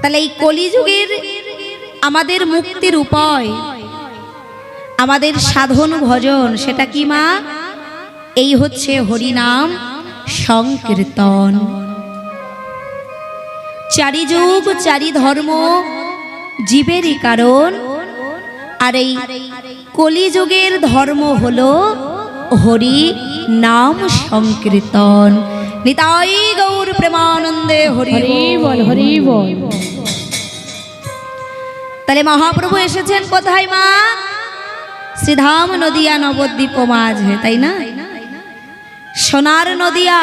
তাহলে এই কলিযুগের আমাদের মুক্তির উপায়, আমাদের সাধন ভজন, সেটা কি মা? এই হচ্ছে হরিনাম সংকীর্তন। চারি যুগ চারি ধর্ম জীবেরই কারণ, আর এই কলিযুগের ধর্ম হলো হরি নাম সংকীর্তন। নিতাই গৌর প্রেমানন্দে হরি বল, হরি বল। তাহলে মহাপ্রভু এসেছেন কোথায় মা? শ্রীধাম নদিয়া নবদ্বীপ মাঝে, তাই না? সোনার নদিয়া।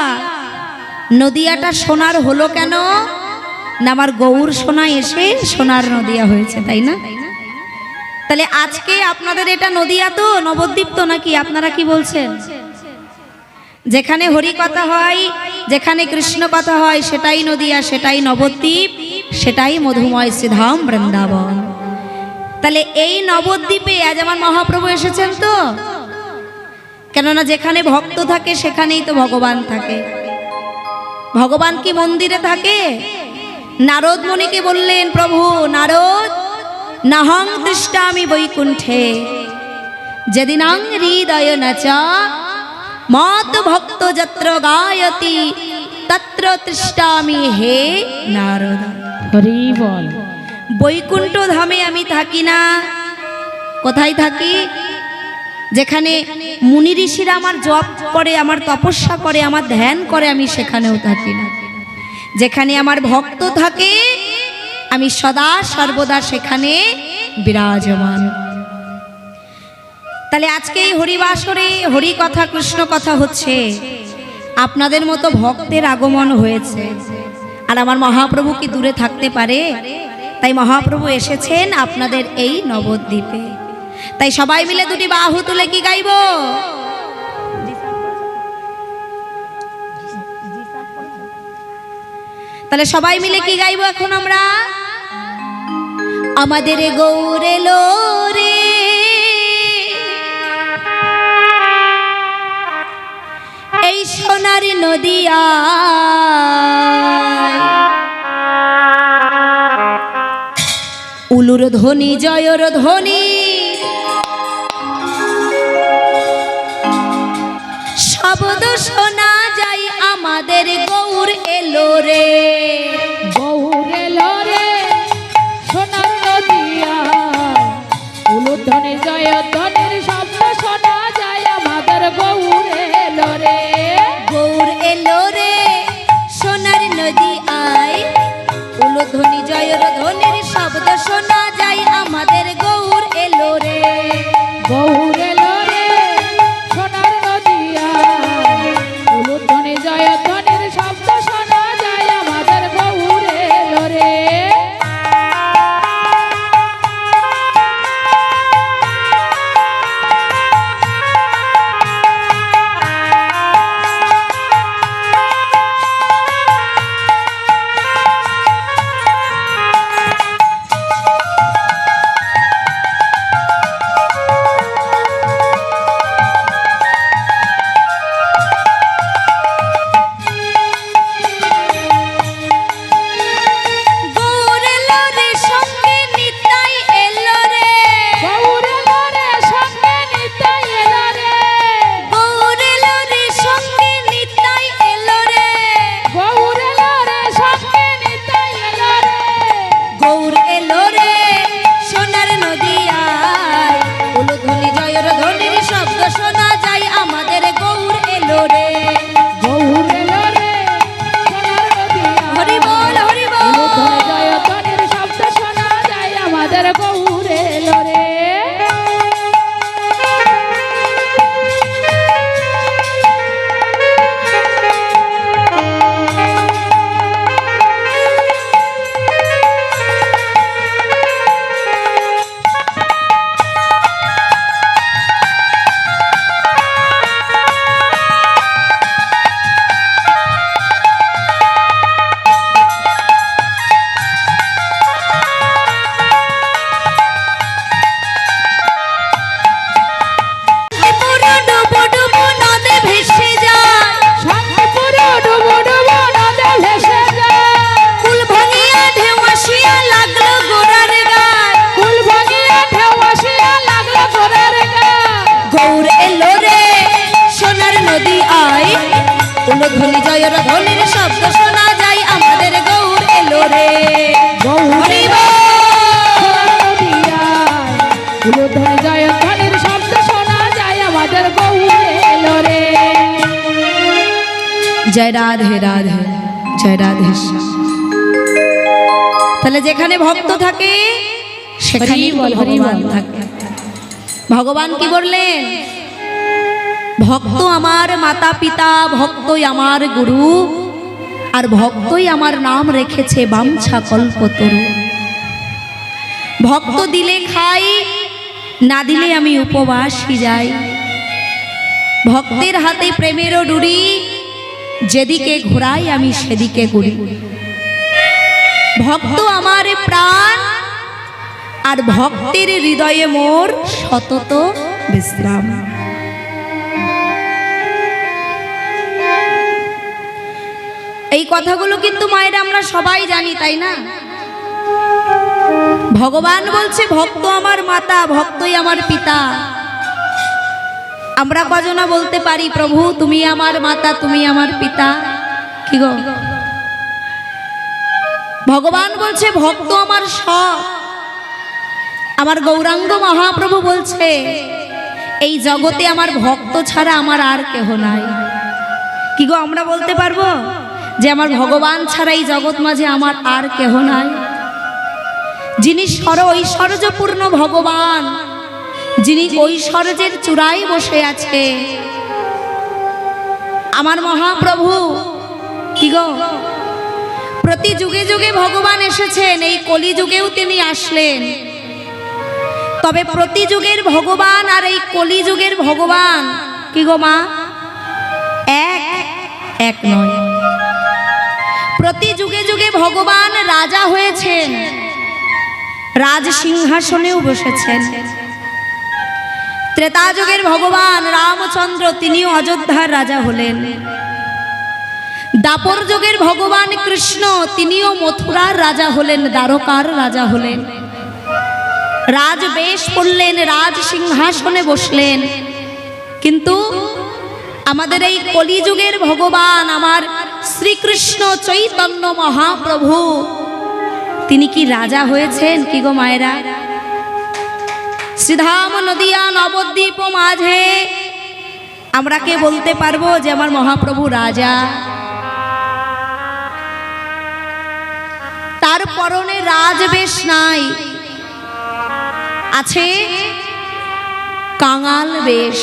নদিয়াটা সোনার হলো কেন? না আমার গৌর সোনা এসে সোনার নদিয়া হয়েছে, তাই না? তাহলে আজকে আপনাদের এটা নদিয়া তো, নবদ্বীপ তো নাকি? আপনারা কি বলছেন? যেখানে হরি কথা হয়, যেখানে কৃষ্ণ কথা হয়, সেটাই নদিয়া, সেটাই নবদ্বীপ, সেটাই মধুময় শ্রীধাম বৃন্দাবন। তাহলে এই নবদ্বীপে আজ আমার মহাপ্রভু এসেছেন তো, কেননা যেখানে ভক্ত থাকে সেখানেই তো ভগবান থাকে। ভগবান কি মন্দিরে থাকে? নারদ মুনিকে বললেন, প্রভু নারদ, নাহং তিষ্ঠামি বৈকুণ্ঠে যদিনাং হৃদয় নচা মত ভক্ত যত্র গায়তি তত্র তিষ্ঠামি হে নারদ। হরি বল। বৈকুণ্ঠ ধামে আমি থাকি না। কোথায় থাকি? যেখানে মুনি ঋষিরা আমার জপ করে, আমার তপস্যা করে, আমার ধ্যান করে, আমি সেখানেও থাকি না। যেখানে আমার ভক্ত থাকে আমি সদা সর্বদা সেখানে বিরাজমান। তাহলে আজকে এই হরিবাসরে হরি কথা কৃষ্ণ কথা হচ্ছে, আপনাদের মতো ভক্তের আগমন হয়েছে। আর আমার মহাপ্রভু কি দূরে থাকতে পারে? তাই মহাপ্রভু এসেছেন আপনাদের এই নবদ্বীপে। তাই সবাই মিলে দুটি বাহু তুলে কি গাইব? তাহলে সবাই মিলে কি গাইব এখন আমরা? আমাদের গৌর এলো রে, এই সোনার নদিয়া, উলুর ধ্বনি জয়র ধ্বনি, শব্দ শোনা যায় আমাদের গৌর এলো রে। গৌর এলো রে সোনার নদিয়া, উলুধ্বনি জয়ধ্বনির শব্দ শোনা যায় আমাদের গৌর এলো রে। গৌর এলো রে সোনার নদী আয়, উলুধ্বনি জয়র ধ্বনির শব্দ শোনা যায় আমাদের গৌর এলো রে। গৌর এলো রে সোনার নদিয়া, উলুধ্বনি জয়ধ্বনির শব্দ শোনা যায় আমাদের গৌর এলো রে। নদিয়ায় উলুধ্বনি জয়ের ধ্বনির শব্দ শোনা যায় আমাদের গৌর এলো রে। হরি বল। উলুধ্বনি জয়ধ্বনির শব্দ শোনা যায় আমাদের গৌর এলো রে। জয় রাধে রাধে, জয় রাধে। তাহলে যেখানে ভক্ত থাকে সেখানেই ভগবান থাকে। ভগবান কি বললেন? ভক্ত আমার মাতা পিতা, ভক্তই আমার গুরু, আর ভক্তই আমার নাম রেখেছে বাঞ্ছা কল্পতরু। ভক্ত দিলে খাই, না দিলে আমি উপবাসী যাই। ভক্তের হাতে প্রেমেরও ডুরি, যেদিকে ঘোরাই আমি সেদিকে ঘুরি। ভক্ত আমার প্রাণ, আর ভক্তের হৃদয়ে মোর সতত বিশ্রাম। এই কথাগুলো কিন্তু মায়েরা আমরা সবাই জানি, তাই না? ভগবান বলছে ভক্ত আমার মাতা, ভক্তই আমার পিতা। আমরা কজনা বলতে পারি প্রভু তুমি আমার মাতা, তুমি আমার পিতা? কি গো? ভগবান বলছে ভক্ত আমার সব। আমার গৌরাঙ্গ মহাপ্রভু বলছে এই জগতে আমার ভক্ত ছাড়া আমার আর কেহ নাই। কি গো, আমরা বলতে পারবো যে আমার ভগবান ছাড়া এই জগৎ মাঝে আমার আর কেহ নাই? যিনি ঐশ্বর্যপূর্ণ ভগবান, যিনি ঐশ্বর্যের চূড়ায় বসে আছে, আমার মহাপ্রভু। কি গো, প্রতি যুগে যুগে ভগবান এসেছেন, এই কলি যুগেও তিনি আসলেন। তবে প্রতি যুগের ভগবান আর এই কলি যুগের ভগবান কি গো মা, এক নয়। প্রতি যুগে যুগে ভগবান রাজা হয়েছেন, রাজ সিংহাসনেও বসেছেন। ত্রেতা যুগের ভগবান রামচন্দ্র তিনিও অযোধ্যার রাজা হলেন। দাপর যুগের ভগবান কৃষ্ণ তিনিও মথুরার রাজা হলেন, দ্বারকার রাজা হলেন। রাজ বেশ পড়লেন, রাজ সিংহাসনে বসলেন। কিন্তু আমাদের এই কলিযুগের ভগবান আমার শ্রীকৃষ্ণ চৈতন্য মহাপ্রভু তিনি কি রাজা হয়েছেন? কি গো মায়েরা? শ্রীধাম নদিয়া নবদ্বীপ মাঝে আমরা কে বলতে পারবো যে আমার মহাপ্রভু রাজা? তার পরনে রাজবেশ নাই, আছে কাঙাল বেশ।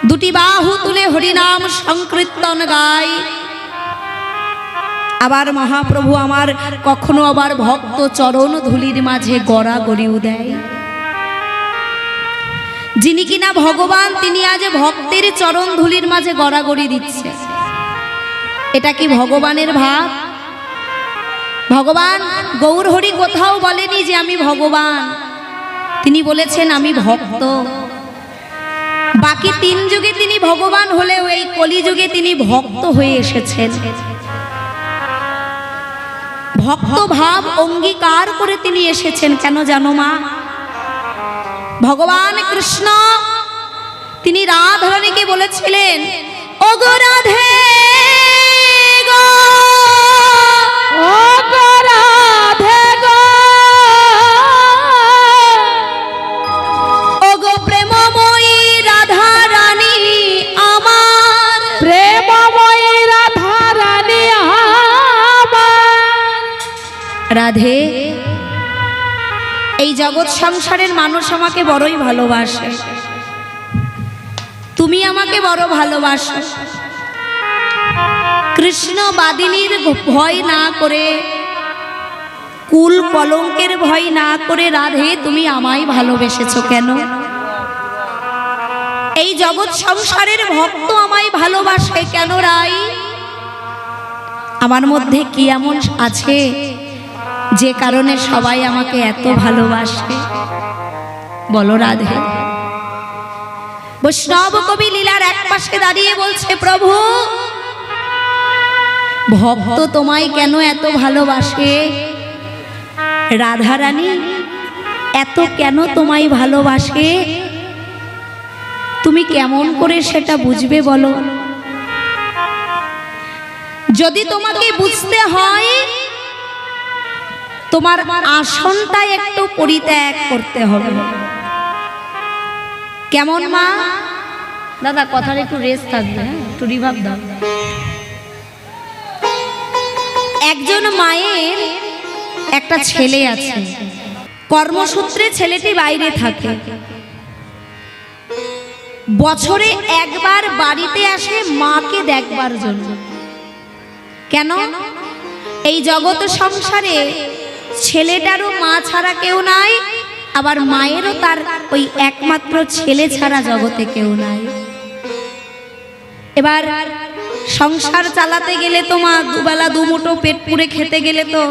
দুটি বাহু তুলে হরিনাম সংকীর্তন গায়। আবার মহাপ্রভু আমার কখনো আবার ভক্ত চরণ ধুলির মাঝে গড়াগড়িও দেয়। যিনি কিনা ভগবান তিনি আজ ভক্তের চরণ ধুলির মাঝে গড়াগড়ি দিচ্ছে। এটা কি ভগবানের ভাব? ভগবান গৌর হরি কোথাও বলেনি যে আমি ভগবান, তিনি বলেছেন আমি ভক্ত। বাকি তিন যুগে তিনি ভগবান হলেও এই কলিযুগে তিনি ভক্ত হয়ে এসেছেন। ভক্ত ভাব অঙ্গীকার করে তিনি এসেছেন। কেন জানো মা? ভগবান কৃষ্ণ তিনি রাধারানীকে বলেছিলেন, ওগো রাধে গো, ওগো রাধে গো, ওগো প্রেমময়ী রাধা রানী আমার, প্রেমময়ী রাধা রানী আমার। রাধে, এই জগৎ সংসারের মানুষ আমাকে বড়ই ভালোবাসে, তুমি আমাকে বড় ভালোবাসো। কৃষ্ণ বাদিনীর ভয় না করে, কুল কলঙ্কের ভয় না করে রাধে তুমি আমায় ভালোবেসেছো কেন? এই জগৎ সংসারের ভক্ত আমায় ভালোবাসে কেন রাই? আমার মধ্যে কি এমন আছে যে কারণে সবাই আমাকে এত ভালোবাসে? বলো রাধে। বৈষ্ণব কবি লীলার এক পাশে দাঁড়িয়ে বলছে, প্রভু ভক্ত তোমায় কেন এত ভালোবাসে? রাধারানী এত কেন তোমায় ভালোবাসে? তুমি কেমন করে সেটা বুঝবে বলো? যদি তোমাকে বুঝতে হয়, তোমার আসনটা একটু পরিত্যাগ করতে হবে। কেমন মা? দাদা কথার একটু রেস্ট থাকবে, হ্যাঁ, একটু রিভাব দাও। একজন মায়ের একটা ছেলে আছে, কর্মসূত্রে ছেলেটি বাইরে থাকে, বছরে একবার বাড়িতে আসে মাকে দেখবার জন্য। কেন? এই জগৎ সংসারে ছেলেটারও মা ছাড়া কেউ নাই, আবার মায়েরও তার ওই একমাত্র ছেলে ছাড়া জগতে কেউ নাই। এবার সংসার চালাতে গেলে তো মা দুবেলা দুমুঠো পেট পুরে খেতে গেলে তো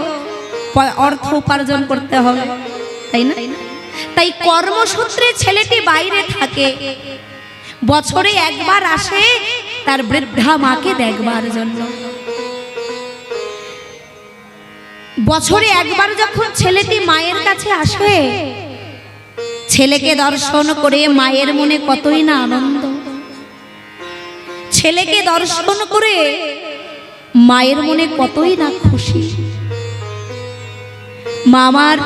অর্থ উপার্জন করতে হবে, তাই না? তাই কর্মসূত্রে ছেলেটি বাইরে থাকে, বছরে একবার আসে তার বৃদ্ধা মাকে দেখবার জন্য। বছরে একবার যখন ছেলেটি মায়ের কাছে আসে, ছেলেকে দর্শন করে মায়ের মনে কতই না আনন্দ। ছেলেকে দর্শন করে মায়ের মনে কতই না খুশি। মামার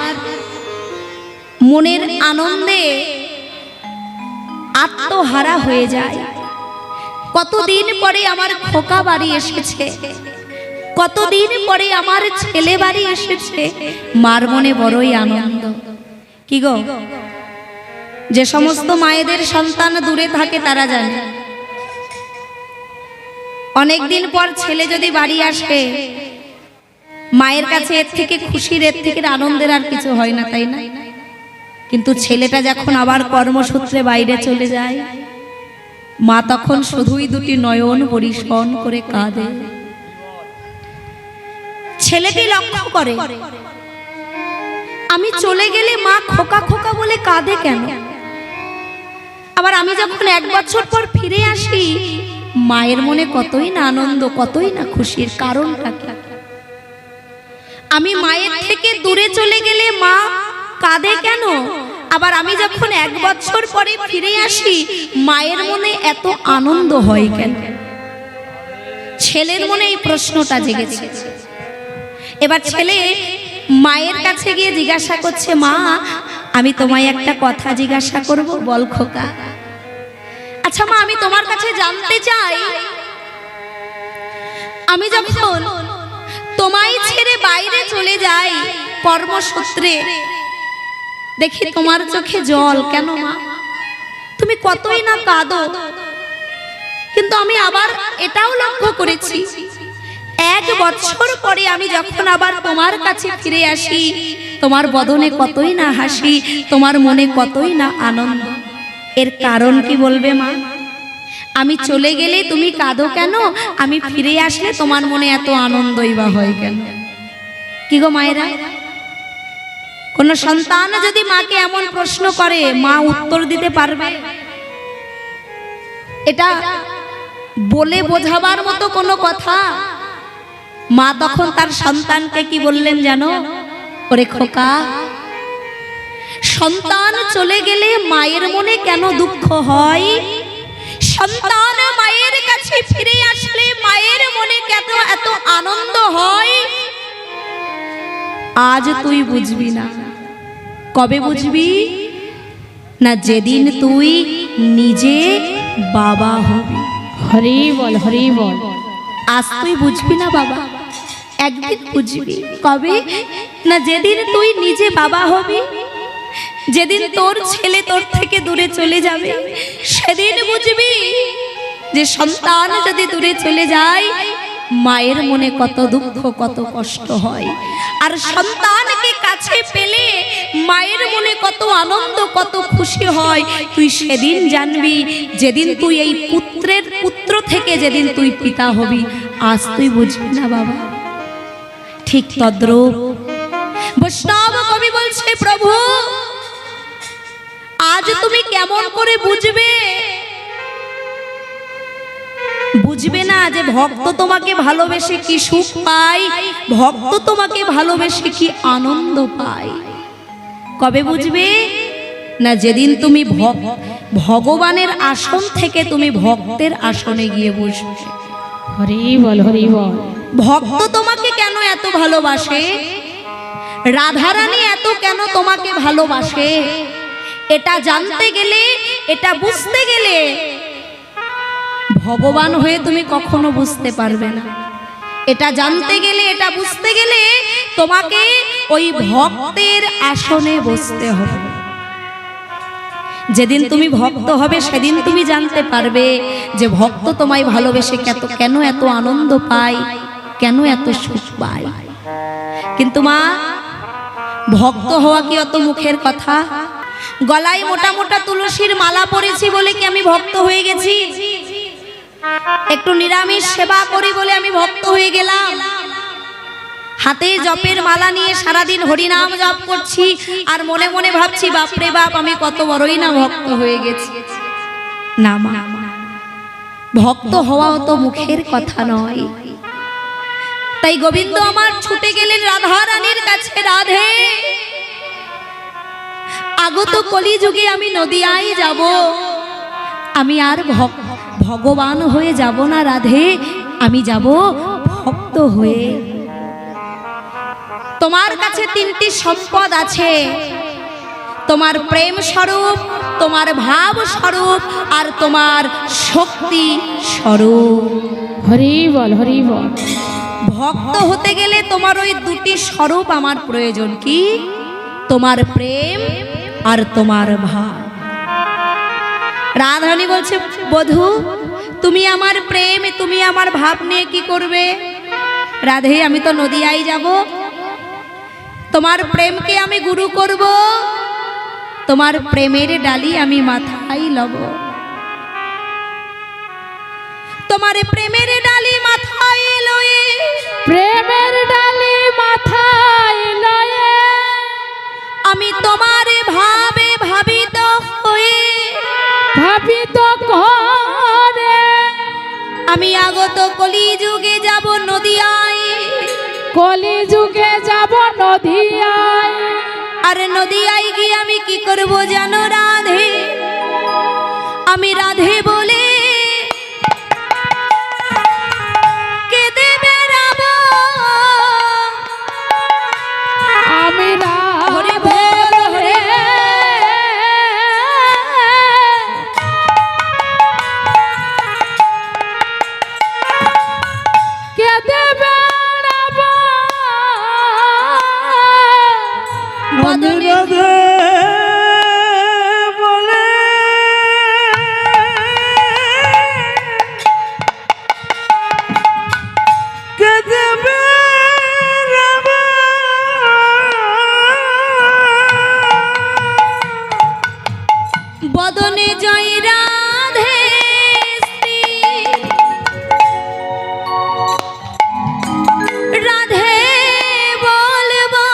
মনের আনন্দে আত্মহারা হয়ে যায়। কতদিন পরে আমার খোকা বাড়ি এসেছে, কতদিন পরে আমার ছেলে বাড়ি এসেছে, মার মনে বড়ই আনন্দ। কি গো, যে সমস্ত মায়েদের সন্তান দূরে থাকে তারা জানে, অনেকদিন পর ছেলে যদি বাড়ি আসে, মায়ের কাছে এর থেকে খুশির, এর থেকে আনন্দের আর কিছু হয় না, তাই না? কিন্তু ছেলেটা যখন আবার কর্মসূত্রে বাইরে চলে যায়, মা তখন শুধুই দুটি নয়ন পরিশন করে কাঁদে। ছেলেটি লক্ষ্য করে, আমি চলে গেলে মা খোকা খোকা বলে কাঁদে কেন? আবার আমি যখন 1 বছর পর ফিরে আসি, মায়ের মনে কতই না আনন্দ, কতই না খুশির। কারণটা কি? আমি মায়ের থেকে দূরে চলে গেলে মা কাঁদে কেন? আবার আমি যখন 1 বছর পরে ফিরে আসি, মায়ের মনে এত আনন্দ হয় কেন? ছেলের মনে এই প্রশ্নটা জেগেছে। এবার ছেলে মায়ের কাছে গিয়ে জিজ্ঞাসা করছে, মা আমি তোমায় একটা কথা জিজ্ঞাসা করব, বল খোকা। আচ্ছা মা, আমি তোমার কাছে জানতে চাই, আমি যখন তোমায় ছেড়ে বাইরে চলে যাই কর্মসূত্রে, দেখি তোমার চোখে জল কেন মা? তুমি কতই না কাঁদো। কিন্তু আমি আবার এটাও লক্ষ্য করেছি, 1 বছর পরে আমি যখন আবার তোমার কাছে ফিরে আসি, তোমার বদনে কতই না হাসি, তোমার মনে কতই না আনন্দ। এর কারণ কি বলবে মা? আমি চলে গেলে তুমি কাঁদো কেন, আমি ফিরে আসলে তোমার মনে এত আনন্দই বা হয় কেন? কি গো মায়েরা, কোন সন্তান যদি মাকে এমন প্রশ্ন করে, মা উত্তর দিতে পারবে? এটা বলে বোঝাবার মতো কোনো কথা? মা তখন তার সন্তানকে কি বললেন জানো? ওরে খোকা, সন্তান চলে গেলে মায়ের মনে কেন দুঃখ হয়? সন্তান মায়ের কাছে ফিরে আসলে মায়ের মনে কেন এত আনন্দ হয়? আজ তুই বুঝবি না। কবে বুঝবি? না যেদিন তুই নিজে বাবা হবি। হরি বল, হরি বল। আজ তুই বুঝবি না বাবা, একদিন বুঝবি। কবে? না যেদিন তুই নিজে বাবা হবি, যেদিন তোর ছেলে তোর থেকে দূরে চলে যাবে, সেদিন বুঝবি যে সন্তান যদি দূরে চলে যায়, মায়ের মনে কত দুঃখ, কত কষ্ট হয়। আর সন্তানকে কাছে পেলে মায়ের মনে কত আনন্দ, কত খুশি হয়, তুই সেদিন জানবি, যেদিন তুই এই পুত্রের পুত্র থেকে যেদিন তুই পিতা হবি। আজ তুই বুঝবি না বাবা। ঠিক তদ্রূপ বৈষ্ণব কবি বলছে, প্রভু আজ তুমি কেমন করে বুঝবে? বুঝবে না যে ভক্ত তোমাকে ভালোবেসে কি সুখ পায়, ভক্ত তোমাকে ভালোবেসে কি আনন্দ পায়। কবে বুঝবে? না যেদিন তুমি ভগবানের আসন থেকে তুমি ভক্তের আসনে গিয়ে বসবে। হরি বল হরি বল। ভক্ত তোমাকে কেন এত ভালোবাসে, রাধারানী এত কেন তোমাকে ভালোবাসে, এটা জানতে গেলে, এটা বুঝতে গেলে ভগবান হয়ে তুমি কখনো বুঝতে পারবে না। এটা জানতে গেলে, এটা বুঝতে গেলে তোমাকে ওই ভক্তের আসনে বসতে হবে। যেদিন তুমি ভক্ত হবে সেদিন তুমি জানতে পারবে যে ভক্ত তোমায় ভালোবেসে কেন এত আনন্দ পায়, কেন এত সুখ পায়। কিন্তু মা, ভক্ত হওয়া কি অত মুখের কথা? গলায় মোটা মোটা তুলসীর মালা পরেছি বলে কি আমি ভক্ত হয়ে গেছি? একটু নিরামিষ সেবা করি বলে আমি ভক্ত হয়ে গেলাম? হাতে জপের মালা নিয়ে সারাদিন হরিনাম জপ করছি আর মনে মনে ভাবছি বাপরে বাপ আমি কত বড়ই না ভক্ত হয়ে গেছি? না মা, ভক্ত হওয়া তো মুখের কথা নয়। তাই গোবিন্দ আমার ছুটে গেলেন রাধা রানীর কাছে। রাধে, আগত কলিযুগে আমি নদিয়ায় যাব, আমি আর ভগবান হয়ে যাব না রাধে, আমি যাব ভক্ত হয়ে। তোমার কাছে তিনটি সম্পদ আছে, তোমার প্রেম স্বরূপ, তোমার ভাব স্বরূপ আর তোমার শক্তি স্বরূপ। হরি বল হরি বল। ভক্ত হতে গেলে তোমার ওই দুটি স্বরূপ আমার প্রয়োজন। কি? তোমার প্রেম আর তোমার ভাব। রাধারানী বলছে, বধূ তুমি আমার প্রেম, তুমি আমার ভাব নিয়ে কি করবে? রাধে, আমি তো নদিয়ায় যাব, তোমার প্রেমকে আমি গুরু করব, তোমার প্রেমের ডালি আমি মাথায় লব। তোমার প্রেমের ডালি মাথায় লয়ে, প্রেমের ডালি মাথায় লয়ে, আমি তোমার ভাবে ভাবিত হয়ে, ভাবিত করে আমি আগত কলিযুগে যাব নদিয়ায়, কলিযুগে যাব নদিয়ায়। আর নদিয়ায় গিয়ে আমি কি করব জানো রাধে? আমি রাধে বলে কেঁদে বেড়াবো। আমি হরি বল হরি। কেঁদে বেড়াবো। বদনে বলে কেঁদে বেড়াবো। বদনে জয় রাধে শ্রী রাধে বলবো।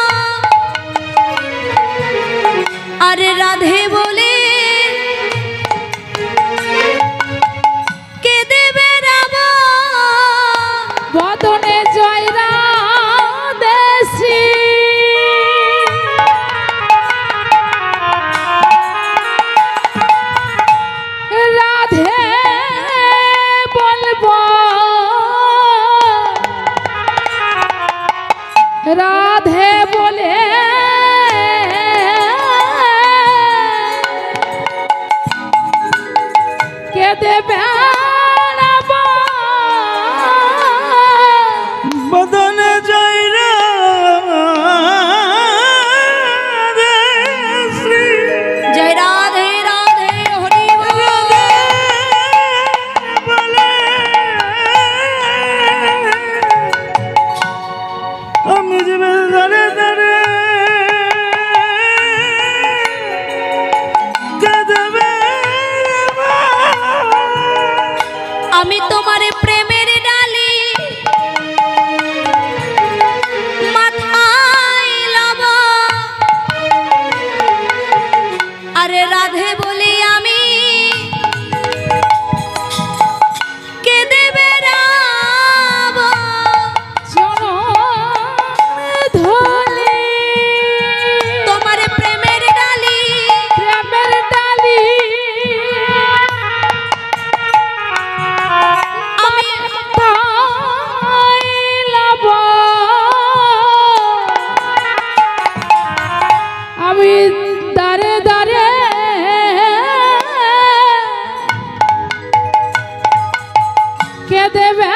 কে দেবে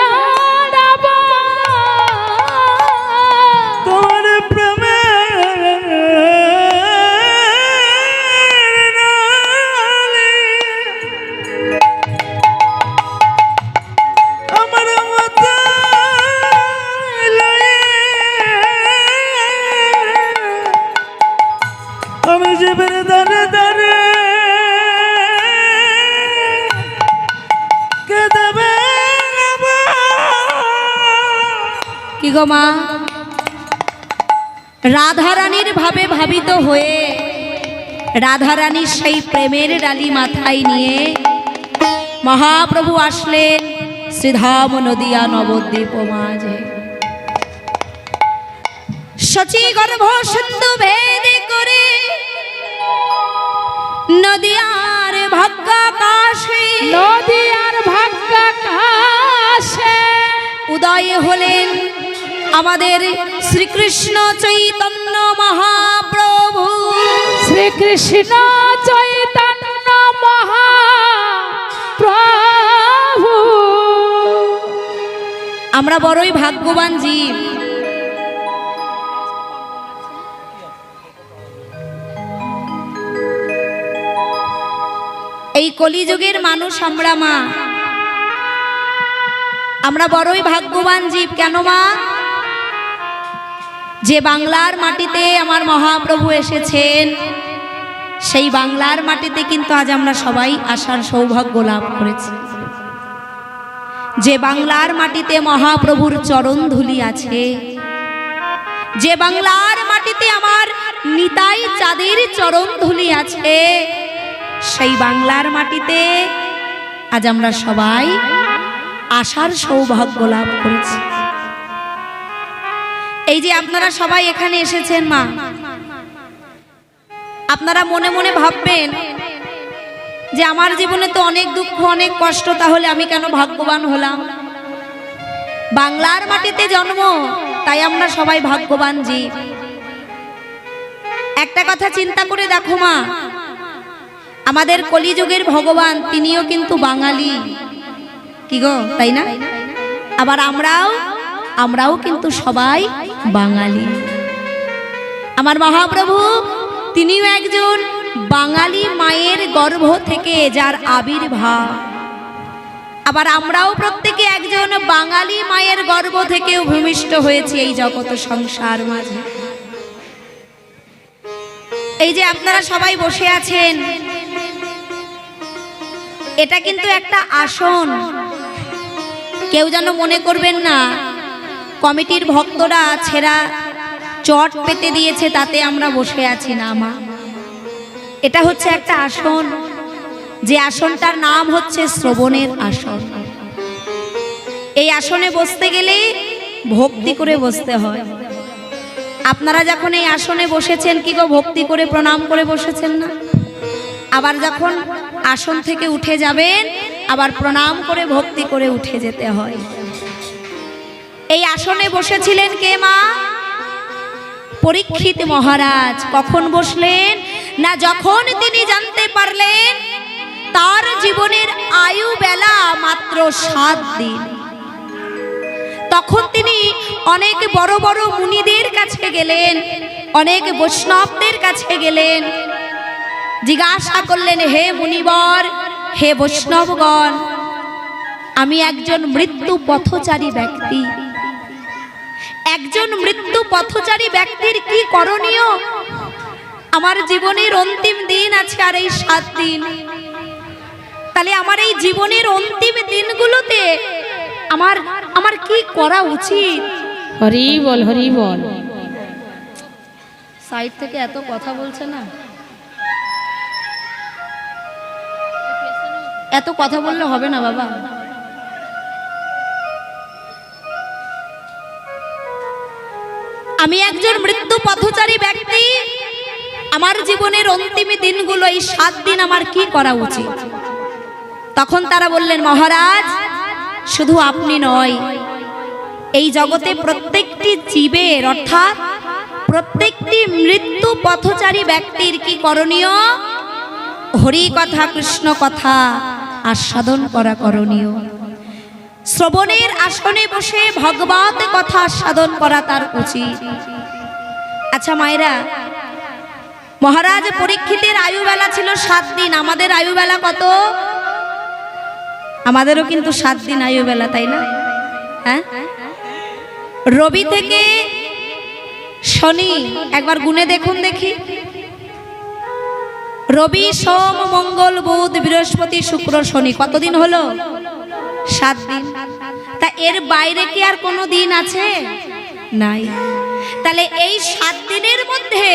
তোমার প্রেমের নালে আমার মাথায় লয়ে আমি জীবের দানে দানে কে দেবে কি গো মা, রাধারানীর ভাবে ভাবিত হয়ে রাধারানীর সেই প্রেমের ডালি মাথায় নিয়ে মহাপ্রভু আসলেন শ্রীধাম নদিয়া নবদ্বীপ মাঝে। শচী গর্ভ সিন্ধু ভেদ করে নদিয়ার ভাগ্যাকাশে নদিয়ার ভাগ্যাকাশে উদয় হলেন আমাদের শ্রীকৃষ্ণ চৈতন্য মহাপ্রভু। শ্রীকৃষ্ণ চৈতন্য মহাপ্রভু। আমরা বড়ই ভাগ্যবান জীব। এই কলিযুগের মানুষ আমরা মা, আমরা বড়ই ভাগ্যবান জীব। কেন মা? যে বাংলার মাটিতে আমার মহাপ্রভু এসেছেন, সেই বাংলার মাটিতে কিন্তু আজ আমরা সবাই আসার সৌভাগ্য লাভ করেছি। যে বাংলার মাটিতে মহাপ্রভুর চরণ ধুলি আছে, যে বাংলার মাটিতে আমার নিতাই চাঁদের চরণ ধুলি আছে, সেই বাংলার মাটিতে আজ আমরা সবাই আসার সৌভাগ্য লাভ করেছি। এই যে আপনারা সবাই এখানে এসেছেন মা, আপনারা মনে মনে ভাববেন যে আমার জীবনে তো অনেক দুঃখ অনেক কষ্ট, তাহলে আমি কেন ভাগ্যবান হলাম? বাংলার মাটিতে জন্ম, তাই আমরা সবাই ভাগ্যবান জীব। একটা কথা চিন্তা করে দেখো মা, আমাদের কলিযুগের ভগবান তিনিও কিন্তু বাঙালি, কি গো তাই না? আবার আমরাও কিন্তু সবাই বাঙালি। আমার মহাপ্রভু তিনিও একজন বাঙালি মায়ের গর্ভ থেকে যার আবির্ভাব। আবার আমরাও প্রত্যেকে একজন বাঙালি মায়ের গর্ভ থেকেও ভূমিষ্ঠ হয়েছি এই জগৎ সংসার মাঝে। এই যে আপনারা সবাই বসে আছেন, এটা কিন্তু একটা আসন। কেউ যেন মনে করবেন না কমিটির ভক্তরা ছেঁড়া চট পেতে দিয়েছে তাতে আমরা বসে আছি না মা। এটা হচ্ছে একটা আসন, যে আসনটার নাম হচ্ছে শ্রবণের আসন। এই আসনে বসতে গেলে ভক্তি করে বসতে হয়। আপনারা যখন এই আসনে বসেছেন, কি গো ভক্তি করে প্রণাম করে বসেছেন না? আবার যখন আসন থেকে উঠে যাবেন, আবার প্রণাম করে ভক্তি করে উঠে যেতে হয়। এই আসনে বসেছিলেন কে মা? পরীক্ষিত মহারাজ। কখন বসলেন? না যখন তিনি জানতে পারলেন তার জীবনের আয়ু বেলা মাত্র 7 দিন, তখন তিনি অনেক বড় বড় মুনিদের কাছে গেলেন, অনেক বৈষ্ণবদের কাছে গেলেন, জিজ্ঞাসা করলেন, হে মুনিবর, হে বৈষ্ণবগণ, আমি একজন মৃত্যু পথচারী ব্যক্তি। একজন মৃত্যু পথচারী ব্যক্তির কি করণীয়? আমার জীবনের অন্তিম দিন আছে আর এই 7 দিন। তাহলে আমার এই জীবনের অন্তিম দিনগুলোতে আমার কি করা উচিত? হরি বল, হরি বল। সাইড থেকে এত কথা বলছে না, এত কথা বললে হবে না বাবা। আমি একজন মৃত্যু পথচারী ব্যক্তি, আমার জীবনের অন্তিম দিনগুলো এই 7 দিন আমার কি করা উচিত? তখন তারা বললেন, মহারাজ, শুধু আপনি নয়, এই জগতে প্রত্যেকটি জীবের অর্থাৎ প্রত্যেকটি মৃত্যু পথচারী ব্যক্তির কি করণীয়? হরি কথা, কৃষ্ণ কথা আস্বাদন করা করণীয়। শ্রবণের আসনে বসে ভগবত কথা সাধন করা তার উচিত। আচ্ছা মায়েরা, মহারাজ পরীক্ষিতের আয়ুবেলা ছিল 7 দিন, আমাদের আয়ুবেলা কত? আমাদেরও কিন্তু 7 দিন আয়ুবেলা, তাই না? হ্যাঁ, রবি থেকে শনি একবার গুনে দেখুন দেখি। রবি, সোম, মঙ্গল, বুধ, বৃহস্পতি, শুক্র, শনি, কতদিন হলো? 7 দিন। তা এর বাইরে কি আর কোনো দিন আছে? নাই। তাহলে এই 7 দিনের মধ্যে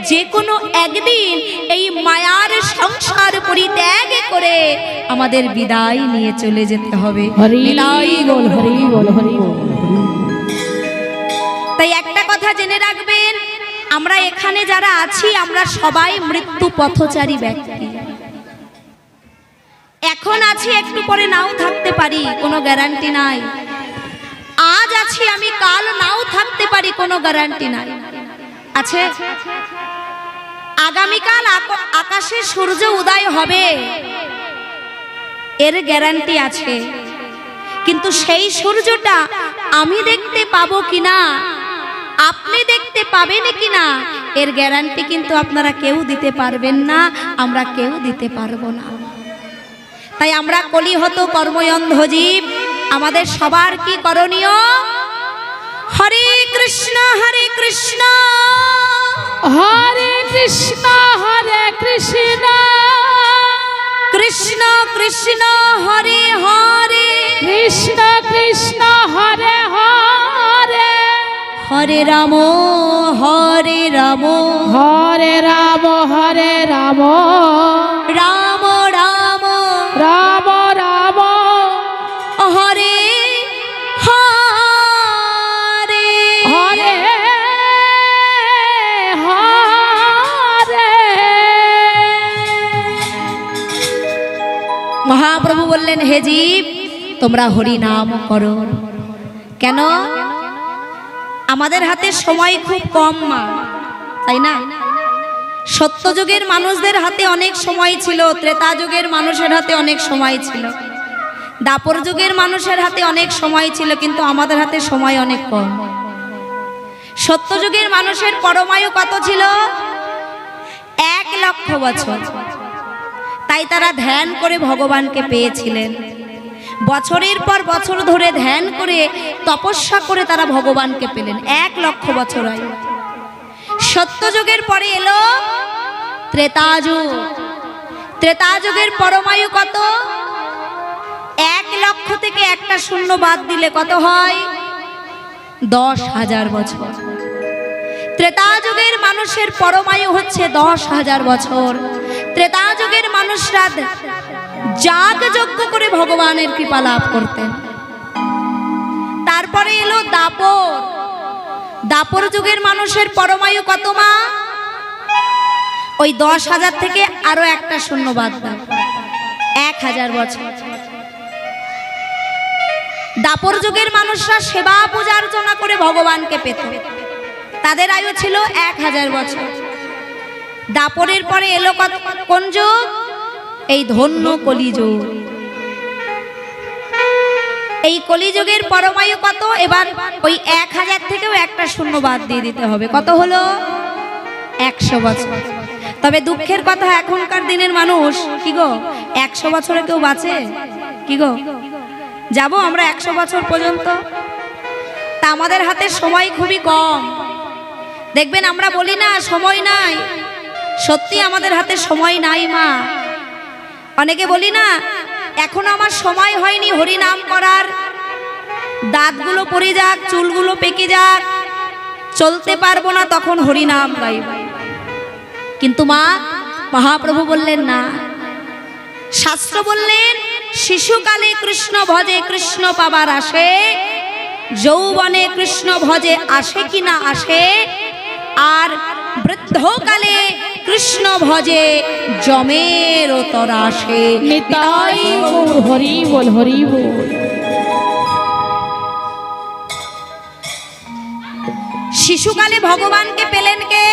যে কোনো একদিন এই মায়ার সংসার পরিত্যাগ করে আমাদের বিদায় নিয়ে চলে যেতে হবে। বিদায় বল, হরি বল, হরি বল। তাই একটা কথা জেনে রাখবেন, আমরা এখানে যারা আছি আমরা সবাই মৃত্যু পথচারী ব্যক্তি। এখন আছি, একটু পরে নাও থাকতে পারি, কোনো গ্যারান্টি নাই। আজ আছি আমি, কাল নাও থাকতে পারি, কোনো গ্যারান্টি নাই। আছে আগামীকাল আকাশে সূর্য উদয় হবে, এর গ্যারান্টি আছে। কিন্তু সেই সূর্যটা আমি দেখতে পাবো কিনা, আপনি দেখতে পাবেন কিনা, এর গ্যারান্টি কিন্তু আপনারা কেউ দিতে পারবেন না, আমরা কেউ দিতে পারবো না। তাই আমরা কলিহত কর্ময়ন্ধ জীব, আমাদের সবার কি করণীয়? হরে কৃষ্ণ হরে কৃষ্ণ, হরে কৃষ্ণ হরে কৃষ্ণ, কৃষ্ণ কৃষ্ণ হরে হরে, কৃষ্ণ কৃষ্ণ হরে হরে, হরে রাম হরে রাম, হরে রাম হরে রাম, রাম রাম রাম রাম হরে হরে, হরে হরে। মহাপ্রভু বললেন, হে জীব তোমরা হরি নাম করো। কেন? আমাদের হাতে সময় খুব কম মা, তাই না? সত্যযুগের মানুষদের হাতে অনেক সময় ছিল, ত্রেতা যুগের মানুষের হাতে অনেক সময় ছিল, দাপর যুগের মানুষের হাতে অনেক সময় ছিল, কিন্তু আমাদের হাতে সময় অনেক কম। সত্যযুগের মানুষের পরমায়ু কত ছিল? 1 লক্ষ বছর। তাই তারা ধ্যান করে ভগবানকে পেয়েছিলেন। বছরের পর বছর ধরে ধ্যান করে তপস্যা করে তারা ভগবানকে পেলেন। 1 লক্ষ বছর আয়ু। সত্যযুগের পরে এলো ত্রেতাযুগ। ত্রেতাযুগের পরমায়ু কত? 1 লক্ষ থেকে একটা শূন্য বাদ দিলে কত হয়? 10,000 বছর। ত্রেতাযুগের মানুষের পরমায়ু হচ্ছে 10,000 বছর। ত্রেতাযুগের মানুষরা যাগ যজ্ঞ করে ভগবানের কৃপা লাভ করতেন। তারপরে এলো দাপর। দাপর যুগের মানুষের পরমায়ু কত মা? ওই 10,000 থেকে আরো একটা শূন্য বাদ দাও, 1,000 বছর। দাপর যুগের মানুষরা সেবা পূজা অর্চনা করে ভগবানকে পেত, তাদের আয়ু ছিল 1,000 বছর। দাপরের পরে এলো কোন যুগ? এই ধন্য কলিযুগ। এই কলিযুগের পরমায়ু কত? এবার ওই 1,000 থেকেও একটা শূন্য বাদ দিয়ে দিতে হবে, কত হলো? 100 বছর। তবে দুঃখের কথা, এখনকার দিনের মানুষ কি গো 100 বছরে কেউ বাঁচে কি গো? যাব আমরা 100 বছর পর্যন্ত? তা আমাদের হাতে সময় খুবই কম। দেখবেন আমরা বলি না সময় নাই, সত্যি আমাদের হাতে সময় নাই মা। অনেকে বলি না এখন আমার সময় হয়নি হরি নাম করার, দাঁতগুলো পড়ে যাক, চুলগুলো পেকে যাক, চলতে পারবো না, তখন হরি নাম গাইব। কিন্তু মা, মহাপ্রভু বললেন না। শাস্ত্র বললেন শিশুকালে কৃষ্ণ ভজে কৃষ্ণ পাবার আসে, যৌবনে কৃষ্ণ ভজে আসে কি না আসে, আর বৃদ্ধকালে কৃষ্ণ ভজে জমের তরাসে। নিতাই গৌর হরি বল, হরি বল। শিশুকালে ভগবানকে পেলেন কে?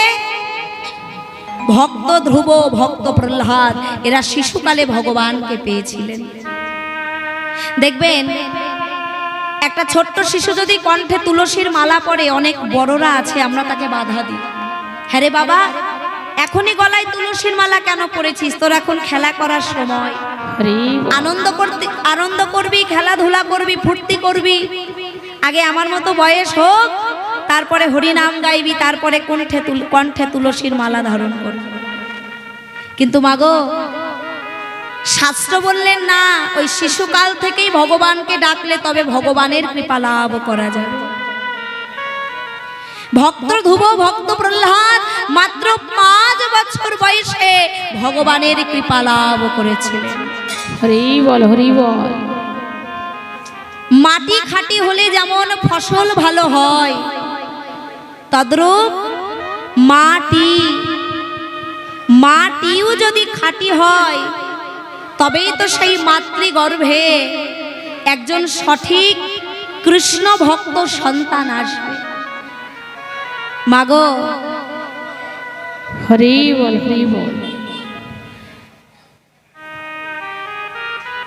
ভক্ত ধ্রুব, ভক্ত প্রহ্লাদ, এরা শিশুকালে ভগবানকে পেয়েছিলেন। দেখবেন একটা ছোট্ট শিশু যদি কণ্ঠে তুলসীর মালা পরে, অনেক বড়রা আছে আমরা তাকে বাধা দিই, হ্যাঁ রে বাবা এখনই গলায় তুলসীর মালা কেন পরেছিস, তোর এখন খেলা করার সময়, হরি বল। আনন্দ করবি, খেলাধুলা করবি, ফুর্তি করবি, আগে আমার মতো বয়স হোক, তারপরে হরি নাম গাইবি, তারপরে কণ্ঠে তুলসীর মালা ধারণ করবি। কিন্তু মাগো শাস্ত্র বললেন না, ওই শিশুকাল থেকেই ভগবানকে ডাকলে তবে ভগবানের কৃপা লাভ করা যাবে। ভক্ত ধ্রুব, ভক্ত প্রহ্লাদ মাত্র 5 বছর বয়সে ভগবানের কৃপা লাভ করেছিলেন। হরি বল, হরি বল। মাটি খাঁটি হলে যেমন ফসল ভালো হয়, তদ্রূপ মাটিও যদি খাঁটি হয় তবেই তো সেই মাতৃগর্ভে একজন সঠিক কৃষ্ণ ভক্ত সন্তান আসবে। মাগো হরি বল, হরি বল।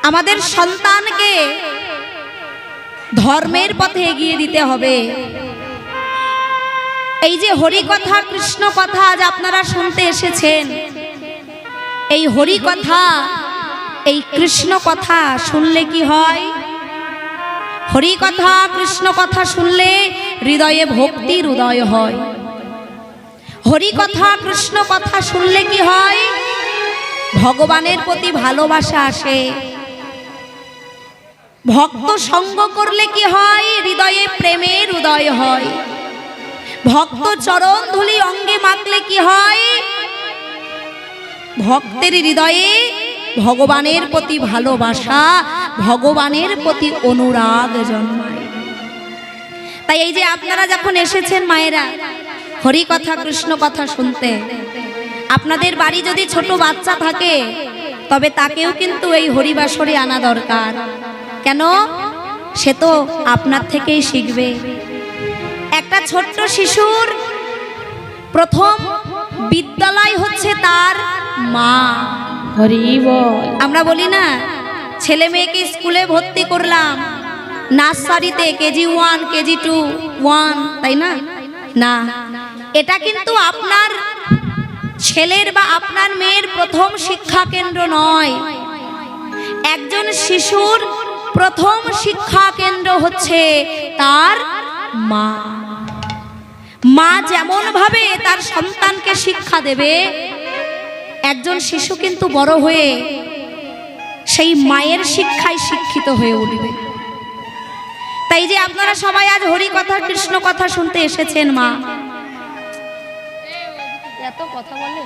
আমাদের সন্তানকে ধর্মের পথে এগিয়ে দিতে হবে। এই যে হরি কথা, কৃষ্ণ কথা আজ আপনারা শুনতে এসেছেন, এই হরি কথা, এই কৃষ্ণ কথা শুনলে কি হয়? হরি কথা, কৃষ্ণ কথা শুনলে হৃদয়ে ভক্তির উদয় হয়। হরি কথা, কৃষ্ণ কথা শুনলে কি হয়? ভগবানের প্রতি ভালোবাসা আসে। ভক্ত সঙ্গ করলে কি হয়? হৃদয়ে প্রেমের উদয় হয়। ভক্ত চরণ ধুলি অঙ্গে মাখলে কি হয়? ভক্তের হৃদয়ে ভগবানের প্রতি ভালোবাসা, ভগবানের প্রতি অনুরাগ জন্মায়। তাই এই যে আপনারা যখন এসেছেন মায়েরা হরি কথা, কৃষ্ণ কথা শুনতে, আপনাদের বাড়ি যদি ছোট বাচ্চা থাকে তবে তাকেও কিন্তু এই হরিবাসরে আনা দরকার। কেন? সে তো আপনার থেকেই শিখবে। একটা ছোট্ট শিশুর প্রথম বিদ্যালয় হচ্ছে তার মা। হরি বল। আমরা বলি না, ছেলে মেয়েকে স্কুলে ভর্তি করলাম, নার্সারিতে কেজি 1, কেজি 2, 1, তাই না? না, এটা কিন্তু আপনার ছেলের বা আপনার মেয়ের প্রথম শিক্ষা কেন্দ্র নয়। একজন শিশুর প্রথম শিক্ষা কেন্দ্র হচ্ছে তার মা। মা যেমন ভাবে তার সন্তানকে শিক্ষা দেবে, একজন শিশু কিন্তু বড় হয়ে সেই মায়ের শিক্ষায় শিক্ষিত হয়ে উঠবে। তাই যে আপনারা সবাই আজ হরি কথা, কৃষ্ণ কথা শুনতে এসেছেন, মা এত কথা বলে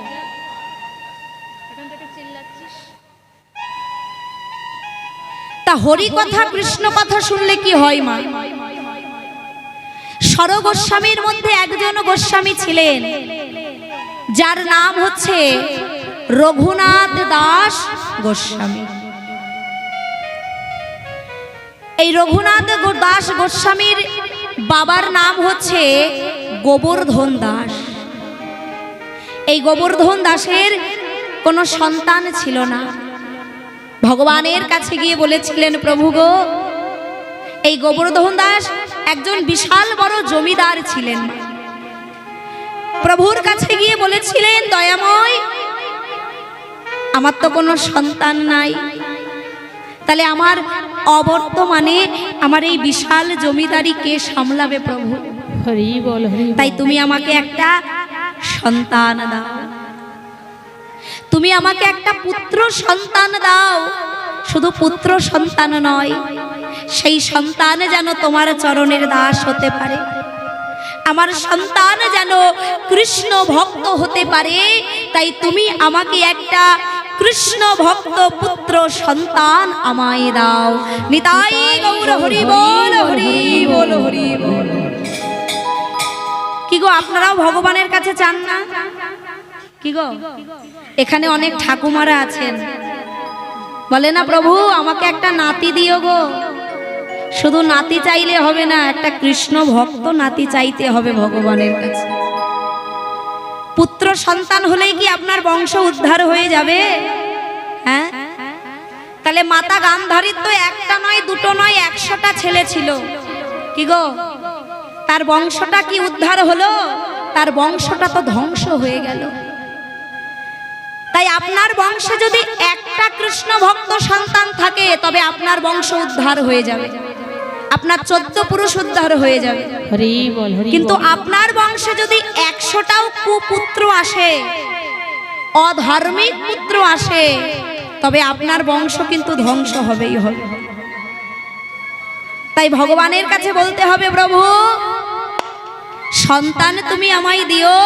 তা হরি কথা, কৃষ্ণ কথা শুনলে কি হয় মা? সর গোস্বামীর মধ্যে একজন গোস্বামী ছিলেন যার নাম হচ্ছে রঘুনাথ দাস গোস্বামী। এই রঘুনাথ দাস গোস্বামীর বাবার নাম হচ্ছে গোবর্ধন দাস। এই গোবর্ধন দাসের কোনো সন্তান ছিল না। ভগবানের কাছে গিয়ে বলেছিলেন, প্রভু গো, এই গোবর্ধন দাস একজন বিশাল বড় জমিদার ছিলেন। প্রভুর কাছে গিয়ে বলেছিলেন, দয়াময়, আমার তো কোনো সন্তান নাই, তাহলে আমার অবর্তমানে আমার এই বিশাল জমিদারি কে সামলাবে প্রভু? হরি বল, হরি বল। তাই তুমি আমাকে একটা সন্তান দাও, তুমি আমাকে একটা পুত্র সন্তান দাও। শুধু পুত্র সন্তান নয়, সেই সন্তান যেন তোমার চরণের দাস হতে পারে, আমার সন্তান যেন কৃষ্ণ ভক্ত হতে পারে। তাই তুমি আমাকে একটা কৃষ্ণ ভক্ত পুত্র সন্তান আমায় দাও। নিতাই গৌর হরি বল, হরি বল, হরি বল। কি গো, আপনারাও ভগবানের কাছে চান না? কি গো, এখানে অনেক ঠাকুমারা আছেন, বলে না, প্রভু আমাকে একটা নাতি দিও গো। শুধু নাতি চাইলে হবে না, একটা কৃষ্ণ ভক্ত নাতি চাইতে হবে ভগবানের কাছে। পুত্র সন্তান হলেই কি আপনার বংশ উদ্ধার হয়ে যাবে? হ্যাঁ, তাহলে মাতা গান্ধারীর তো একটা নয়, দুটো নয়, 100টা ছেলে ছিল। কি গো, তার বংশটা কি উদ্ধার হলো? তার বংশটা তো ধ্বংস হয়ে গেল। তাই আপনার বংশে যদি একটা কৃষ্ণ ভক্ত সন্তান থাকে তবে আপনার বংশ উদ্ধার হয়ে যাবে, আপনার 14 পুরুষ উদ্ধার হয়ে যাবে। হরি বল, হরি বল। কিন্তু আপনার বংশে যদি 100টাও কুপুত্র আসে, অধার্মিক পুত্র আসে, তবে আপনার বংশ কিন্তু ধ্বংস হবেই হবে। তাই ভগবানের কাছে বলতে হবে, প্রভু সন্তান তুমি আমায় দিও,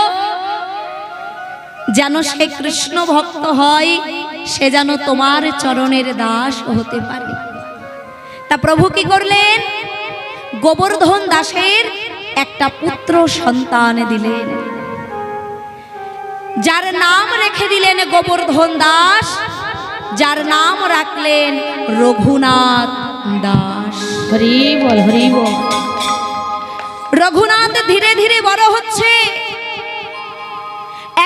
যেন সে কৃষ্ণ ভক্ত হয়, সে যেন তোমার চরণের দাস হতে পারে। তা প্রভু কি করলেন? গোবর্ধন দাসের একটা পুত্র সন্তান দিলেন, যার নাম রেখে দিলেন গোবর্ধন দাস, যার নাম রাখলেন রঘুনাথ দাস। হরি বল, হরি বল। রঘুনাথ ধীরে ধীরে বড় হচ্ছে।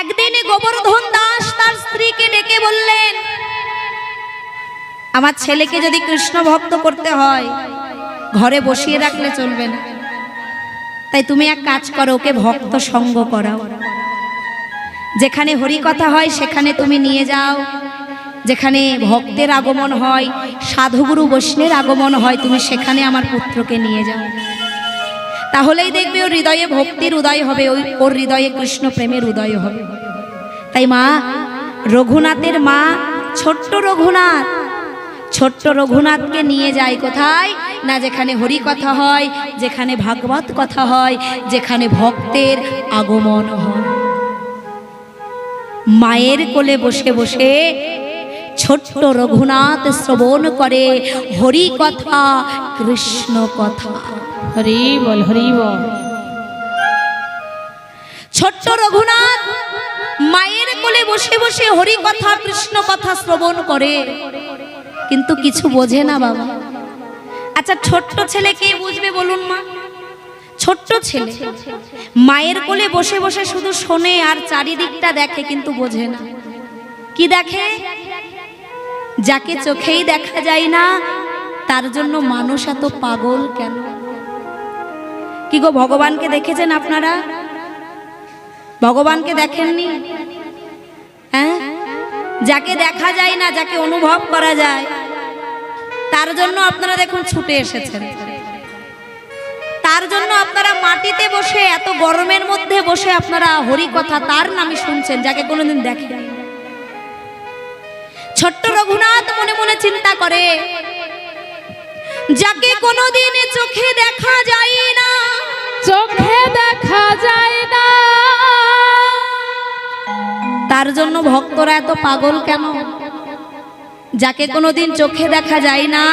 একদিন গোবর্ধন দাস তার স্ত্রীকে ডেকে বললেন, আমার ছেলেকে যদি কৃষ্ণ ভক্ত করতে হয় ঘরে বসিয়ে রাখলে চলবে না, তাই তুমি এক কাজ করো, ওকে ভক্ত সঙ্গ করাও। যেখানে হরি কথা হয় সেখানে তুমি নিয়ে যাও, যেখানে ভক্তের আগমন হয়, সাধুগুরু বৈষ্ণবের আগমন হয়, তুমি সেখানে আমার পুত্রকে নিয়ে যাও। তাহলেই দেখবে ওর হৃদয়ে ভক্তির উদয় হবে, ওর হৃদয়ে কৃষ্ণ প্রেমের উদয় হবে। তাই মা, রঘুনাথের মা ছোট্ট রঘুনাথ, ছোট্ট রঘুনাথকে নিয়ে যায় কোথায় না, যেখানে হরি কথা হয়, যেখানে ভাগবত কথা হয়, যেখানে ভক্তের আগমন হয়। মায়ের কোলে বসে বসে ছোট্ট রঘুনাথ শ্রবণ করে হরি কথা, কৃষ্ণ কথা। হরি বল, হরি বল। ছোট্ট রঘুনাথ মায়ের কোলে বসে বসে হরি কথা, কৃষ্ণ কথা শ্রবণ করে, কিন্তু কিছু বোঝে না বাবা। আচ্ছা, ছোট্ট ছেলে কে বুঝবে বলুন মা? ছোট্ট ছেলে মায়ের কোলে বসে বসে শুধু শোনে আর চারিদিকটা দেখে, কিন্তু বোঝে না। কি দেখে? যাকে চোখেই দেখা যায় না তার জন্য মানুষ এত পাগল কেন? কি গো, ভগবানকে দেখেছেন আপনারা? ভগবানকে দেখেননি? হ্যাঁ, যাকে দেখা যায় না, যাকে অনুভব করা যায়, তার জন্য আপনারা দেখুন ছুটে এসেছেন। তার জন্য আপনারা মাটিতে বসে, এত গরমের মধ্যে বসে আপনারা হরি কথা তার নামে শুনছেন, যাকে কোনোদিন দেখেন। ছোট্ট রঘুনাথ মনে মনে চিন্তা করে, যাকে কোনোদিন চোখে দেখা যায় না, চোখে দেখা যায় না, তার জন্য ভক্তরা এত পাগল কেন? যাকে কোনোদিন চোখে দেখা যায় না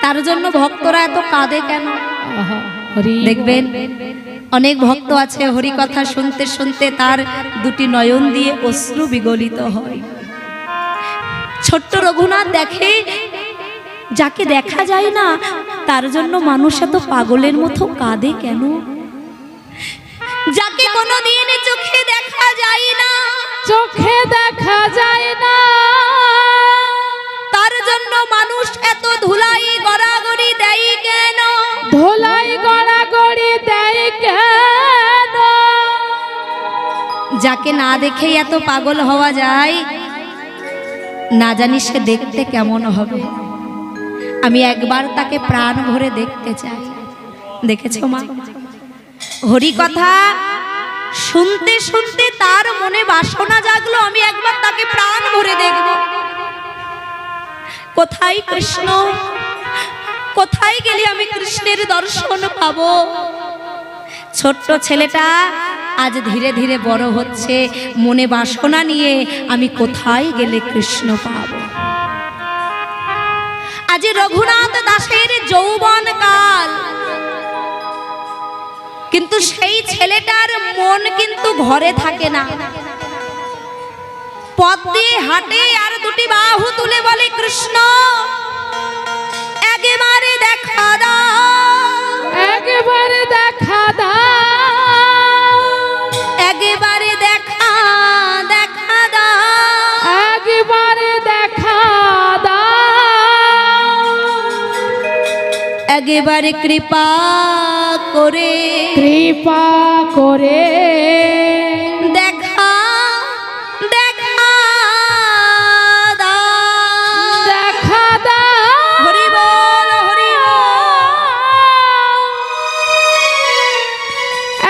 তার জন্য ভক্তরা এত কাঁদে কেন? আহা, হরি বল। দেখবেন অনেক ভক্ত আছে হরি কথা শুনতে শুনতে তার দুটি নয়ন দিয়ে অশ্রু বিগলিত হয়। ছোট্ট রঘুনাথ দেখে, যাকে দেখা যায় না তার জন্য মানুষ এত পাগলের মতো কাঁদে কেন? যাকে কোনোদিন চোখে দেখা যায় না, চোখে দেখা যায় না, তার জন্য মানুষ এত ধুলাই গড়াগড়ি দেয় কেন? ধোলাই গড়াগড়ি দেয় কেন? যাকে না দেখেই এত পাগল হওয়া যায়, না জানি সে দেখতে কেমন হবে। আমি একবার তাকে প্রাণ ভরে দেখতে চাই। দেখেছো মা? হরি কথা শুনতে শুনতে তার মনে বাসনা জাগলো, আমি একবার তাকে প্রাণ ভরে দেখব। কোথায় কৃষ্ণ? কোথায় গেলে আমি কৃষ্ণের দর্শন পাবো? ছোট্ট ছেলেটা আজ ধীরে ধীরে বড় হচ্ছে, মনে বাসনা নিয়ে আমি কোথায় গেলে কৃষ্ণ পাবো। আজ রঘুনাথ দাসের যৌবন কাল, কিন্তু সেই ছেলেটার মন কিন্তু ঘরে থাকে না। পথ দিয়ে হাঁটে আর দুটি বাহু তুলে বলে, কৃষ্ণ একেবারে দেখা দাও, একবারে দেখা দাও, একেবারে দেখা দেখা দাও, একবারে দেখা দাও, একবার কৃপা করে কৃপা করে দেখা দেখা দাও। দেখা দাও। হরি বল হরি বল।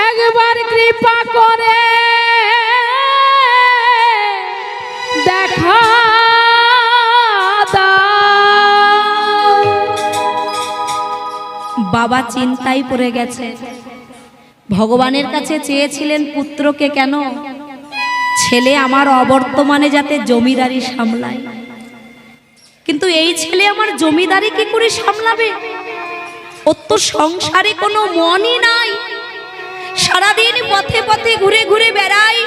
একবার কৃপা করে দেখা দাও। বাবা চিন্তায় পড়ে গেছে। ভগবানের কাছে চেয়েছিলেন পুত্রকে, কেন? ছেলে আমার অবর্তমানে যাতে জমিদারি সামলায়। কিন্তু এই ছেলে আমার জমিদারি কি করে সামলাবে? ওর তো সংসারে কোনো মনই নাই। সারাদিন পথে পথে ঘুরে ঘুরে বেড়াই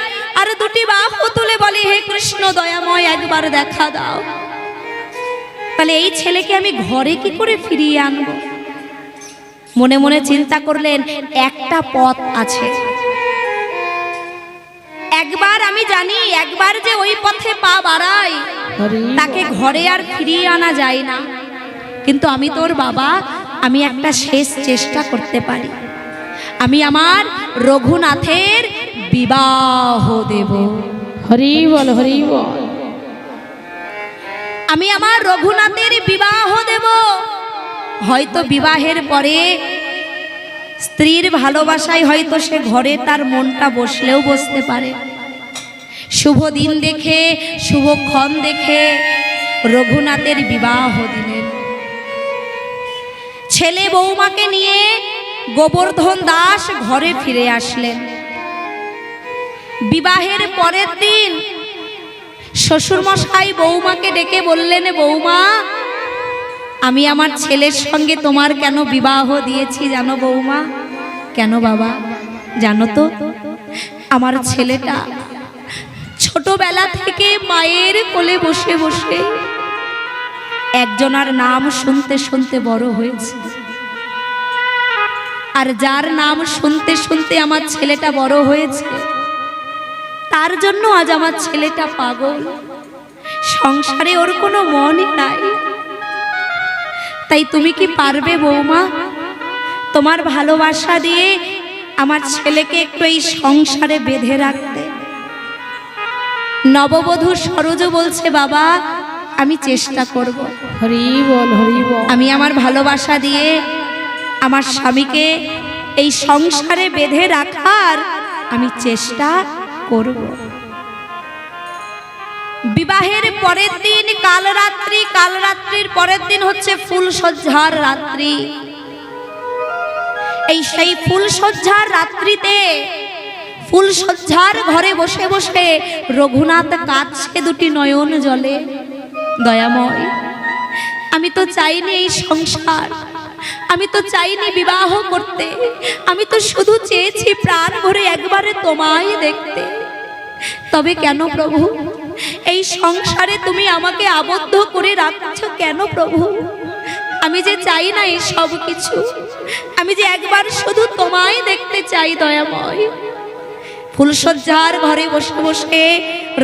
আর দুটি বাহু তুলে বলে, হে কৃষ্ণ দয়াময় একবার দেখা দাও। তাহলে এই ছেলেকে আমি ঘরে কি করে ফিরিয়ে আনবো? মনে মনে চিন্তা করলেন, একটা পথ আছে। একবার আমি জানি, একবার যে ওই পথে পা বাড়াই তাকে ঘরে আর ফিরিয়ে আনা যায় না। কিন্তু আমি তোর বাবা, আমি একটা শেষ চেষ্টা করতে পারি। আমি আমার রঘুনাথের বিবাহ দেব। হরি বল হরি বল। আমি আমার রঘুনাথের বিবাহ দেব। হয়তো বিবাহের পরে স্ত্রীর ভালোবাসায় হয়তো সে ঘরে তার মনটা বসলেও বসতে পারে। শুভ দিন দেখে, শুভক্ষণ দেখে রঘুনাথের বিবাহ দিলেন। ছেলে বৌমাকে নিয়ে গোবর্ধন দাস ঘরে ফিরে আসলেন। বিবাহের পরের দিন শ্বশুরমশাই বৌমাকে ডেকে বললেন, বৌমা, আমি আমার ছেলের সঙ্গে তোমার কেন বিবাহ দিয়েছি জানো বৌমা? কেন বাবা? জানো তো, আমার ছেলেটা ছোটবেলা থেকে মায়ের কোলে বসে বসে একজনার নাম শুনতে শুনতে বড় হয়েছে। আর যার নাম শুনতে শুনতে আমার ছেলেটা বড় হয়েছে, তার জন্য আজ আমার ছেলেটা পাগল। সংসারে ওর কোনো মনই নাই। তাই তুমি কি পারবে বৌমা, তোমার ভালোবাসা দিয়ে আমার ছেলেকে একটু এই সংসারে বেঁধে রাখতে? নববধূ সরোজ বলছে, বাবা আমি চেষ্টা করব। হরি বল হরি বল। আমি আমার ভালোবাসা দিয়ে আমার স্বামীকে এই সংসারে বেঁধে রাখার আমি চেষ্টা করব। বিবাহের পরের দিন কালরাত্রি, কালরাত্রির পরের দিন হচ্ছে ফুলসজ্জার রাত্রি। এই সেই ফুলসজ্জার রাত্রিতে ফুলসজ্জার ঘরে বসে বসে রঘুনাথ কাঁদছে দুটি নয়ন জলে। দয়াময়, আমি তো চাইনি এই সংসার, আমি তো চাইনি বিবাহ করতে, আমি তো শুধু চেয়েছি প্রাণ ভরে একবারে তোমায় দেখতে। তবে কেন প্রভু এই সংসারে তুমি আমাকে আবদ্ধ করে রাখছো কেন প্রভু? আমি যে চাই না এই সব কিছু, আমি যে একবার শুধু তোমায় দেখতে চাই দয়াময়। ফুলসজ্জার ঘরে বসে বসে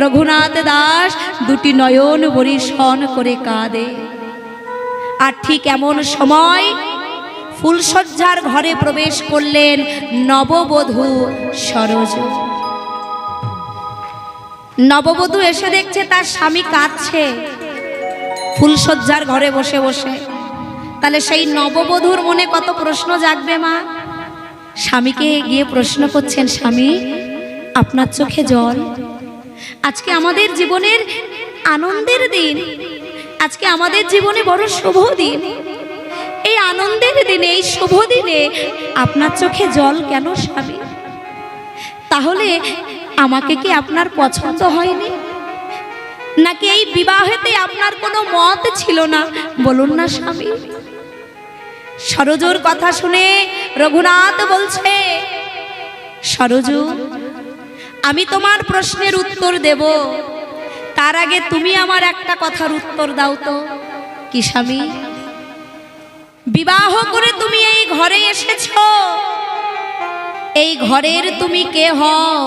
রঘুনাথ দাস দুটি নয়ন বরিশন করে কাঁদে। আর ঠিক এমন সময় ফুলসজ্জার ঘরে প্রবেশ করলেন নববধূ সরোজ। নববধূ এসে দেখছে তার স্বামী কাঁদছে ফুলসজ্জার ঘরে বসে বসে। তাহলে সেই নববধূর মনে কত প্রশ্ন জাগবে মা। স্বামীকে গিয়ে প্রশ্ন করছেন, স্বামী আপনার চোখে জল? আজকে আমাদের জীবনের আনন্দের দিন, আজকে আমাদের জীবনে বড় শুভ দিন। এই আনন্দের দিনে, এই শুভ দিনে আপনার চোখে জল কেন স্বামী? তাহলে আমাকে কি আপনার পছন্দ হয়নি, নাকি এই বিবাহেতে আপনার কোনো মত ছিল না? বলুন না স্বামী। সরোজুর কথা শুনে রঘুনাথ বলছে, সরোজু আমি তোমার প্রশ্নের উত্তর দেব, তার আগে তুমি আমার একটা কথার উত্তর দাও তো। কি স্বামী? বিবাহ করে তুমি এই ঘরে এসেছো, এই ঘরের তুমি কে হও?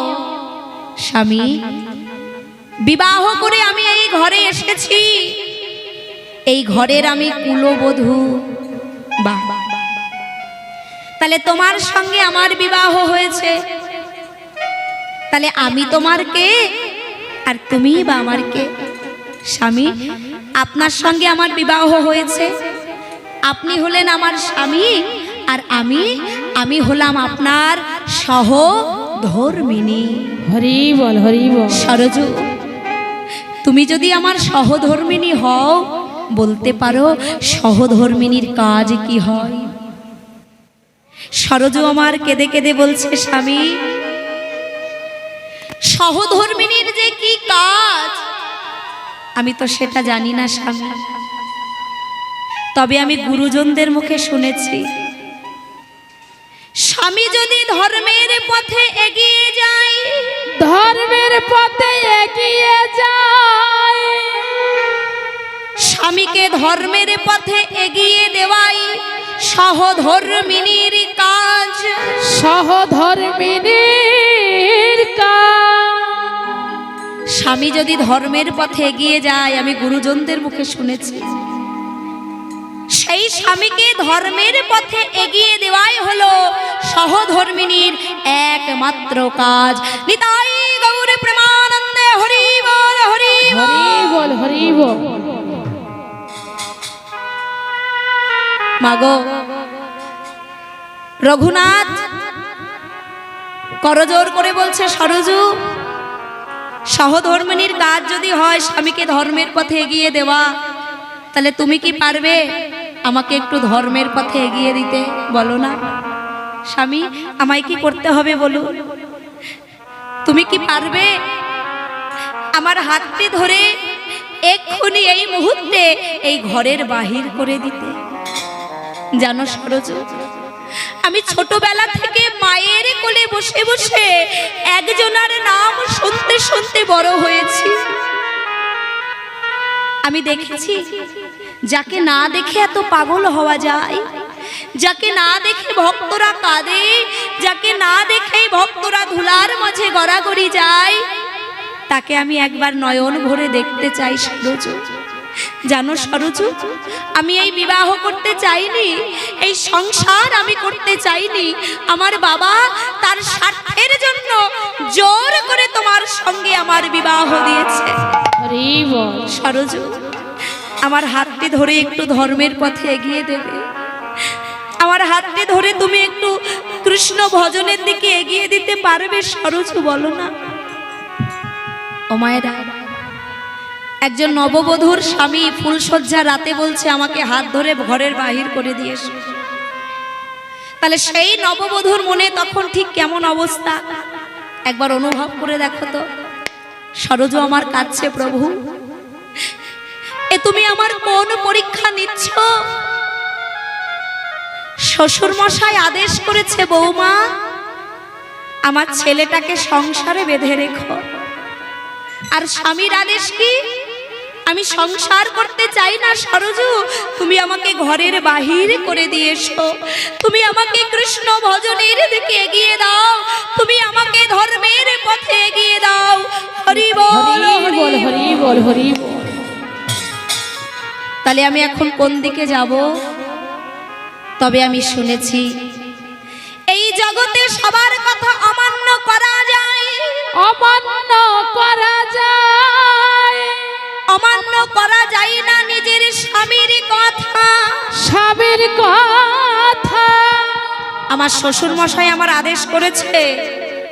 স্বামী বিবাহ করে আমি এই ঘরে এসেছি, এই ঘরের আমি কুলবধূ। বাহ, তাহলে তোমার সঙ্গে আমার বিবাহ হয়েছে, তাহলে আমি তোমার কে আর তুমি বা আমার কে? স্বামী, আপনার সঙ্গে আমার বিবাহ হয়েছে, আপনি হলেন আমার স্বামী, আর আমি হলাম আপনার সহধর্মিণী। হরি বল, হরি বল। সরজু, তুমি যদি আমার সহধর্মিণী হও, বলতে পারো সহধর্মিণীর কাজ কি হয়? সরজু আমার কেঁদে কেঁদে বলছে, স্বামী, সহধর্মিণীর যে কি কাজ আমি তো সেটা জানি না স্বামী, তবে আমি গুরুজনদের মুখে শুনেছি, স্বামী যদি ধর্মের পথে এগিয়ে যায়, ধর্মের পথে এগিয়ে যায়, স্বামীকে ধর্মের পথে এগিয়ে দেওয়াই সহধর্মিণীর কাজ। সহধর্মিণীর কাজ। স্বামী যদি ধর্মের পথে এগিয়ে যায়, আমি গুরুজনদের মুখে শুনেছি, সেই স্বামীকে ধর্মের পথে এগিয়ে দেওয়াই হলো সহধর্মিণীর একমাত্র কাজ। নিতাই গৌর প্রেমানন্দে হরি বল, হরি হরি বল, হরি বল। মাগো, রঘুনাথ করজোর করে বলছে, সরজু, সহধর্মিণীর কাজ যদি হয় স্বামীকে ধর্মের পথে এগিয়ে দেওয়া, তাহলে তুমি কি পারবে আমাকে একটু ধর্মের পথে এগিয়ে দিতে? বলো না স্বামী, আমায় কি করতে হবে বলো? তুমি কি পারবে আমার হাতটি ধরে এক্ষুনি এই মুহূর্তে এই ঘরের বাহির করে দিতে? জানো সরজু, আমি ছোটবেলা থেকে মায়ের কোলে বসে বসে একজনের নাম শুনতে শুনতে বড় হয়েছি। আমি দেখেছি যাকে না দেখে এত পাগল হওয়া যায়, যাকে না দেখে ভক্তরা কাঁদে, যাকে না দেখেই ভক্তরা ধুলার মাঝে গড়াগড়ি যায়, তাকে আমি একবার নয়ন ভরে দেখতে চাই সরজু। জানো সরজু, আমি এই বিবাহ করতে চাইনি, এই সংসার আমি করতে চাইনি। আমার বাবা তার স্বার্থের জন্য জোর করে তোমার সঙ্গে আমার বিবাহ দিয়েছে। হরি বল। সরজু, আমার হাতটি ধরে একটু ধর্মের পথে এগিয়ে দেবে? আমার হাতটি ধরে তুমি একটু কৃষ্ণ ভজনের দিকে এগিয়ে দিতে পারবে সরজু? বলো না। ও মায়েরা, একজন নববধূর স্বামী ফুলসজ্জা রাতে বলছে আমাকে হাত ধরে ঘরের বাহির করে দিয়েছ, তাহলে সেই নববধূর মনে তখন ঠিক কেমন অবস্থা একবার অনুভব করে দেখো তো। সরজু আমার কাছে, প্রভু এ তুমি আমার কোন পরীক্ষা নিচ্ছ? শ্বশুর মশাই আদেশ করেছে, বৌমা আমার ছেলেটাকে সংসারে বেঁধে রেখো, আর স্বামীর আদেশ কি? আমি সংসার করতে চাই না সরজু, তুমি আমাকে ঘরের বাহির করে দিয়েছো, তুমি আমাকে কৃষ্ণ ভজনের দিকে এগিয়ে দাও, তুমি আমাকে ধর্মের পথে এগিয়ে দাও। হরি বল, হরি বল, হরি বল, হরি বল। তাহলে আমি এখন কোন দিকে যাব? তবে আমি শুনেছি এই জগতে সবার কথা অমান্য করা যায়, অমান্য করা যায়, অমান্য করা যায় না নিজের স্বামীর কথা। স্বামীর কথা আমার শ্বশুর মশাই আমার আদেশ করেছে,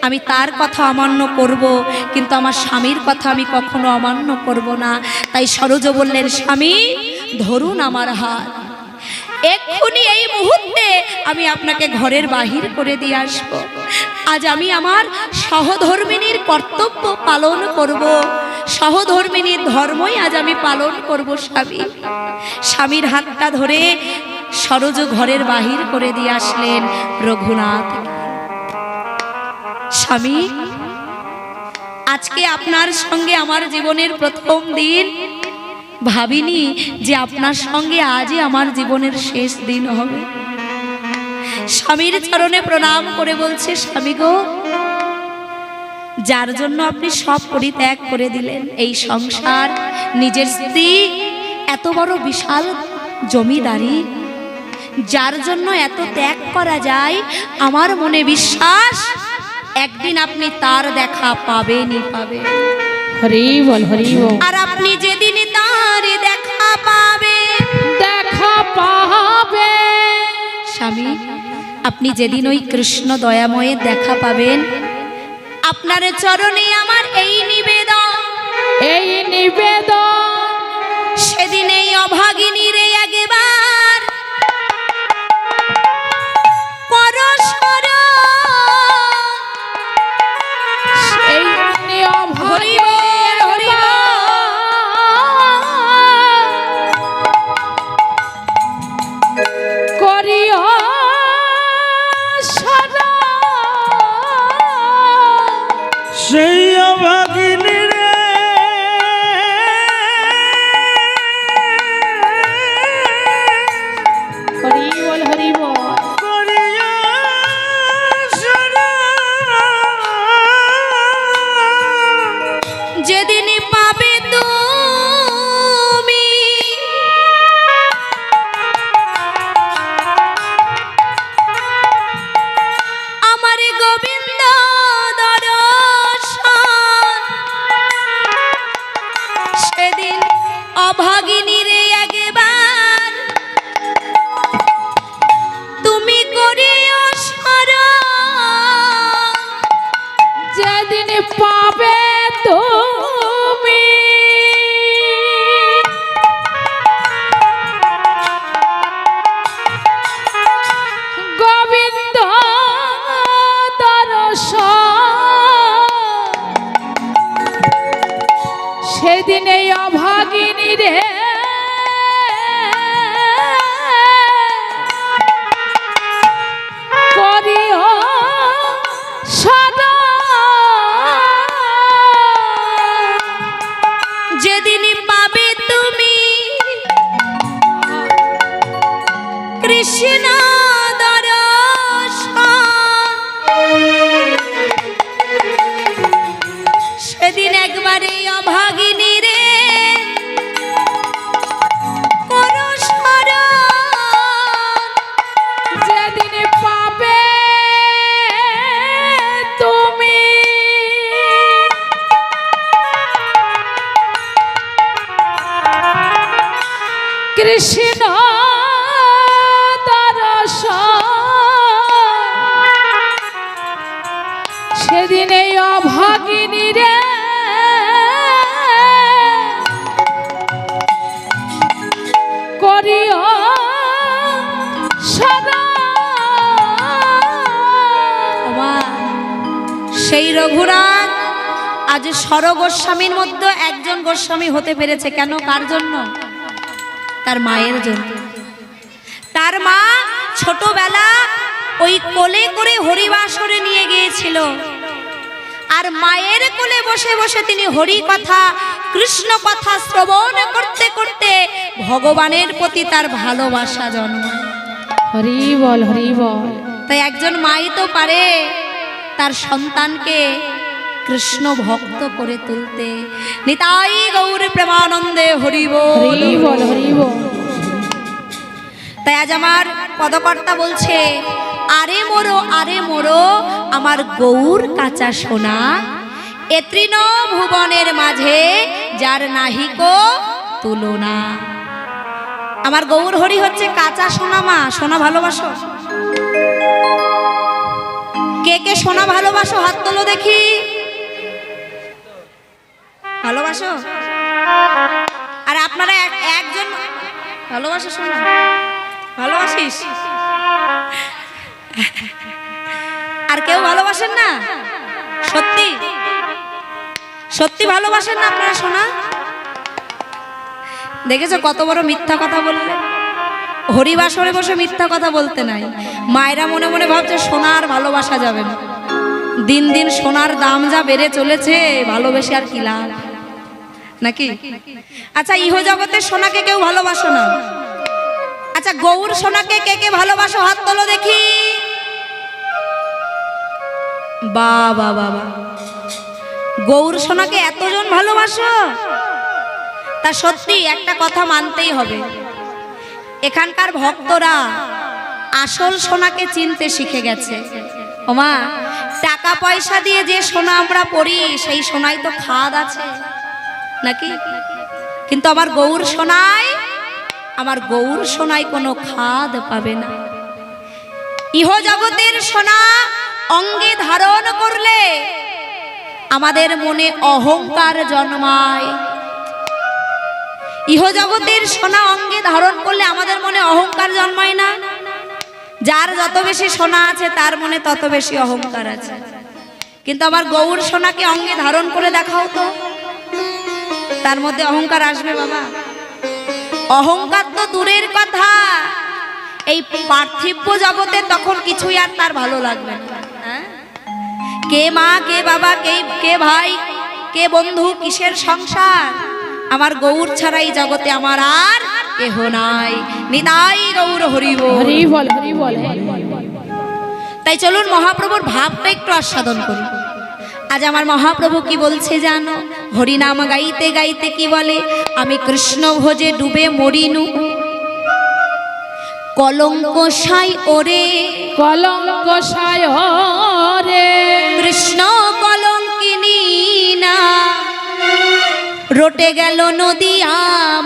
আমি তার কথা অমান্য করব, কিন্তু আমার স্বামীর কথা আমি কখনো অমান্য করব না। তাই সরোজ বললেন, স্বামী ধরুন আমার হাত, এক্ষুনি এই মুহূর্তে আমি আপনাকে ঘরের বাহির করে দিয়ে আসব। আজ আমি আমার সহধর্মিণীর কর্তব্য পালন করব, সহধর্মিণীর ধর্মই আজ আমি পালন করব। স্বামী, স্বামীর হাতটা ধরে সরোজ ঘরের বাহির করে দিয়ে আসলেন রঘুনাথ। স্বামী, আজকে আপনার সঙ্গে আমার জীবনের প্রথম দিন, ভাবিনি যে আপনার সঙ্গে আজই আমার জীবনের শেষ দিন হবে। স্বামীর চরণে প্রণাম করে বলছে, স্বামী গো, যার জন্য আপনি সব পরিত্যাগ করে দিলেন, এই সংসার, নিজের স্ত্রী, এত বড় বিশাল জমিদারি, যার জন্য এত ত্যাগ করা যায়, আমার মনে বিশ্বাস একদিন আপনি তার দেখা পাবেনই পাবেন। হরি বল হরি বল। আর আপনি যেদিন তার দেখা পাবেন, দেখা পাবে স্বামী, আপনি যেদিন ওই কৃষ্ণ দয়াময়ের দেখা পাবেন, আপনার চরণে আমার এই নিবেদন, এই নিবেদন, সেদিন এই অভাগিনীর একবার পরস্পর এই নিয়ম হরি বল, হরি বল। করিও সদা সেই অভাগিনী রে হরি বল হরি বল। করিয়া শরণ। যেদিন পাবে তুমি আমার গোবিন্দ দর্শন, সেদিন অভাগিনীর একবার তুমি করিও স্মরণ। যেদিন পাবে তুমি গোবিন্দ দর্শন, সেদিন এই অভাগিনী রে করিও সদা। যেদিন পাবে তুমি কৃষ্ণ দর্শন, সেদিন একবারে অভাগিনী রে করো স্মরণ। যেদিন পাবে তুমি কৃষ্ণ দর্শন, সেদিন এই অভাগিনী রে করিও সদা। বাবা, সেই রঘুনাথ আজ স্বরগোস্বামীর মধ্যে একজন গোস্বামী হতে পেরেছে। কেন? কার জন্য? তার মায়ের জন্য। তার মা ছোটবেলা ওই কোলে করে হরিবাসরে নিয়ে গিয়েছিল, আর মায়ের কোলে বসে বসে তিনি হরি কথা, কৃষ্ণ কথা শ্রবণ করতে করতে ভগবানের প্রতি তার ভালোবাসা জন্মায়। হরি বল হরি বল। তাই একজন মাই তো পারে তার সন্তানকে কৃষ্ণ ভক্ত করে তুলতে। নিতাই গৌর প্রেমানন্দে হরি বল, হরি বল হরি বল। তাই আজ আমার পদকর্তা বলছে, আরে মোরো আমার গৌর কাঁচা সোনা, এ তৃণ ভুবনের মাঝে যার নাহিকো তুলনা। আমার গৌর হরি হচ্ছে কাঁচা সোনা। মা, সোনা ভালোবাসো? কে কে সোনা ভালোবাসো? হাত তোলো দেখি। ভালোবাসো? আর আপনারা একজন ভালোবাসো সোনা? ভালোবাসিস? আর কেউ ভালোবাসেন না? সত্যি সত্যি ভালোবাসেন না আপনারা সোনা? দেখেছো কত বড় মিথ্যা কথা বললে? হরিবাসরে বসে মিথ্যা কথা বলতে নাই। মায়েরা মনে মনে ভাবছে সোনার ভালোবাসা যাবে না। দিন দিন সোনার দাম যা বেড়ে চলেছে, ভালোবেসে আর কি লাভ, নাকি? আচ্ছা, ইহ জগতের সোনাকে কেউ ভালোবাসো না? আচ্ছা, গৌর সোনাকে কে কে ভালোবাসো? হাত তোলো দেখি। বাবা বাবা, গৌর সোনাকে এতজন ভালোবাসো? তা সত্যি একটা কথা মানতেই হবে, এখানকার ভক্তরা আসল সোনাকে চিনতে শিখে গেছে। ওমা, টাকা পয়সা দিয়ে যে সোনা আমরা পরি সেই সোনায় তো খাদ আছে নাকি? কিন্তু আমার গৌর সোনায় কোনো খাদ পাবে না। ইহ জগতের সোনা অঙ্গে ধারণ করলে আমাদের মনে অহংকার জন্মায়। ইহ জগতের সোনা অঙ্গে ধারণ করলে আমাদের মনে অহংকার জন্মায় না? যার যত বেশি সোনা আছে তার মনে তত বেশি অহংকার আছে। কিন্তু আমার গৌর সোনাকে অঙ্গে ধারণ করে দেখাও তো, তার মধ্যে অহংকার আসবে বাবা? অহংকার তো দূরের কথা, এই পার্থিব জগতে তখন কিছুই আর তার ভালো লাগবে না। হ্যাঁ? কে মা, কে বাবা, কে ভাই, কে বন্ধু, কিসের সংসার? আমার গৌর ছাড়া এই জগতে আমার আর কেহ নাই। নিতাই গৌর হরি বল। হরি বল, হরি বল। তাই চলুন মহাপ্রভুর ভাবটা একটু আস্বাদন করি। আজ আমার মহাপ্রভু কি বলছে জানো? হরিনাম গাইতে গাইতে কি বলে? আমি কৃষ্ণ ভোজে ডুবে মরিনু, কলঙ্ক সাই ওরে, কলঙ্ক সায় রে, কৃষ্ণ কলঙ্কিনী না, রটে গেল নদিয়া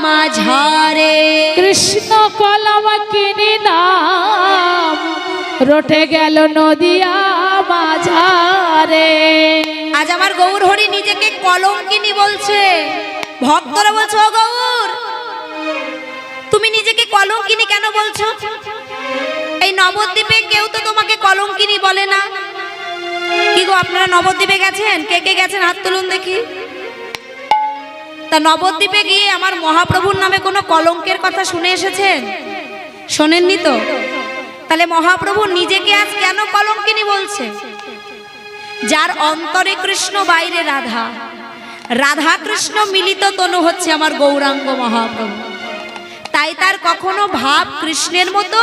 মাঝারে। কৃষ্ণ কলঙ্কিনী নাম রটে গেল নদিয়া মাঝারে। আজ আমার গৌর হরি নিজেকে কলঙ্কিনী বলছে। ভক্তরা বলছে, ও গৌর, তুমি নিজেকে কলঙ্কিনী কেন বলছো? এই নবদ্বীপে কেউ তো তোমাকে কলঙ্কিনী বলে না। কি গো, আপনারা নবদ্বীপে গেছেন? কে কে গেছেন হাত তুলুন দেখি। তা নবদ্বীপে গিয়ে আমার মহাপ্রভুর নামে কোনো কলঙ্কের কথা শুনে এসেছেন? শোনেননি তো? তাহলে মহাপ্রভু নিজেকে আজ কেন কলঙ্কিনী বলছে? যার অন্তরে কৃষ্ণ, বাইরে রাধা, রাধা কৃষ্ণ মিলিত তনু হচ্ছে আমার গৌরাঙ্গ মহাপ্রভু। তাই তার কখনো ভাব কৃষ্ণের মতো,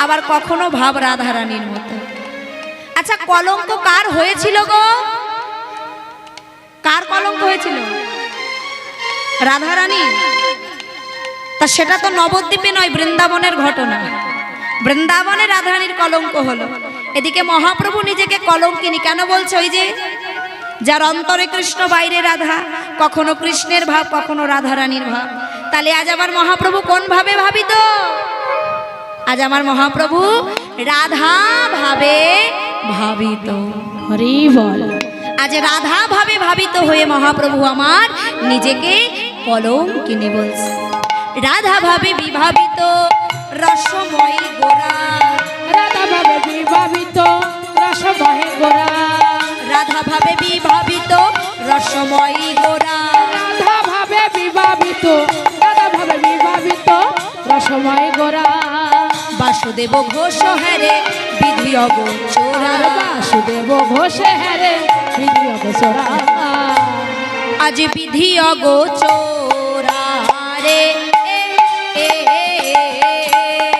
আবার কখনো ভাব রাধারানীর মতো। আচ্ছা, কলঙ্ক কার হয়েছিল গো? কার কলঙ্ক হয়েছিল? রাধারানী। তা সেটা তো নবদ্বীপে নয়, বৃন্দাবনের ঘটনা। বৃন্দাবনে রাধারানীর কলঙ্ক হলো। এদিকে মহাপ্রভু নিজেকে কলঙ্কিনী কেন বলছে? ওই যে যার অন্তরে কৃষ্ণ, বাইরে রাধা, কখনো কৃষ্ণের ভাব, কখনো রাধারানীর ভাব। তাহলে আজ আমার মহাপ্রভু কোন ভাবে ভাবিত? আজ আমার মহাপ্রভু রাধা ভাবে ভাবিত। হরি বল। আজ রাধা ভাবে ভাবিত হয়ে মহাপ্রভু আমার নিজেকে কলঙ্কিনী বলছে। রাধা ভাবে বিভাবিত রসময় গোরা, রাধা ভাবে বিভাবিত রসময় গোরা, রাধা ভাবে বিভাবিত রসময় গোরা, রাধা ভাবে বিভাবিত, রাধা ভাবে বিভাবিত রসময় গোরা। বাসুদেব ঘোষ হ্যারে বিধি অগোচরা, বাসুদেব ঘোষে হ্যারে বিধি অগোচরা। আজ বিধি অগোচরা রে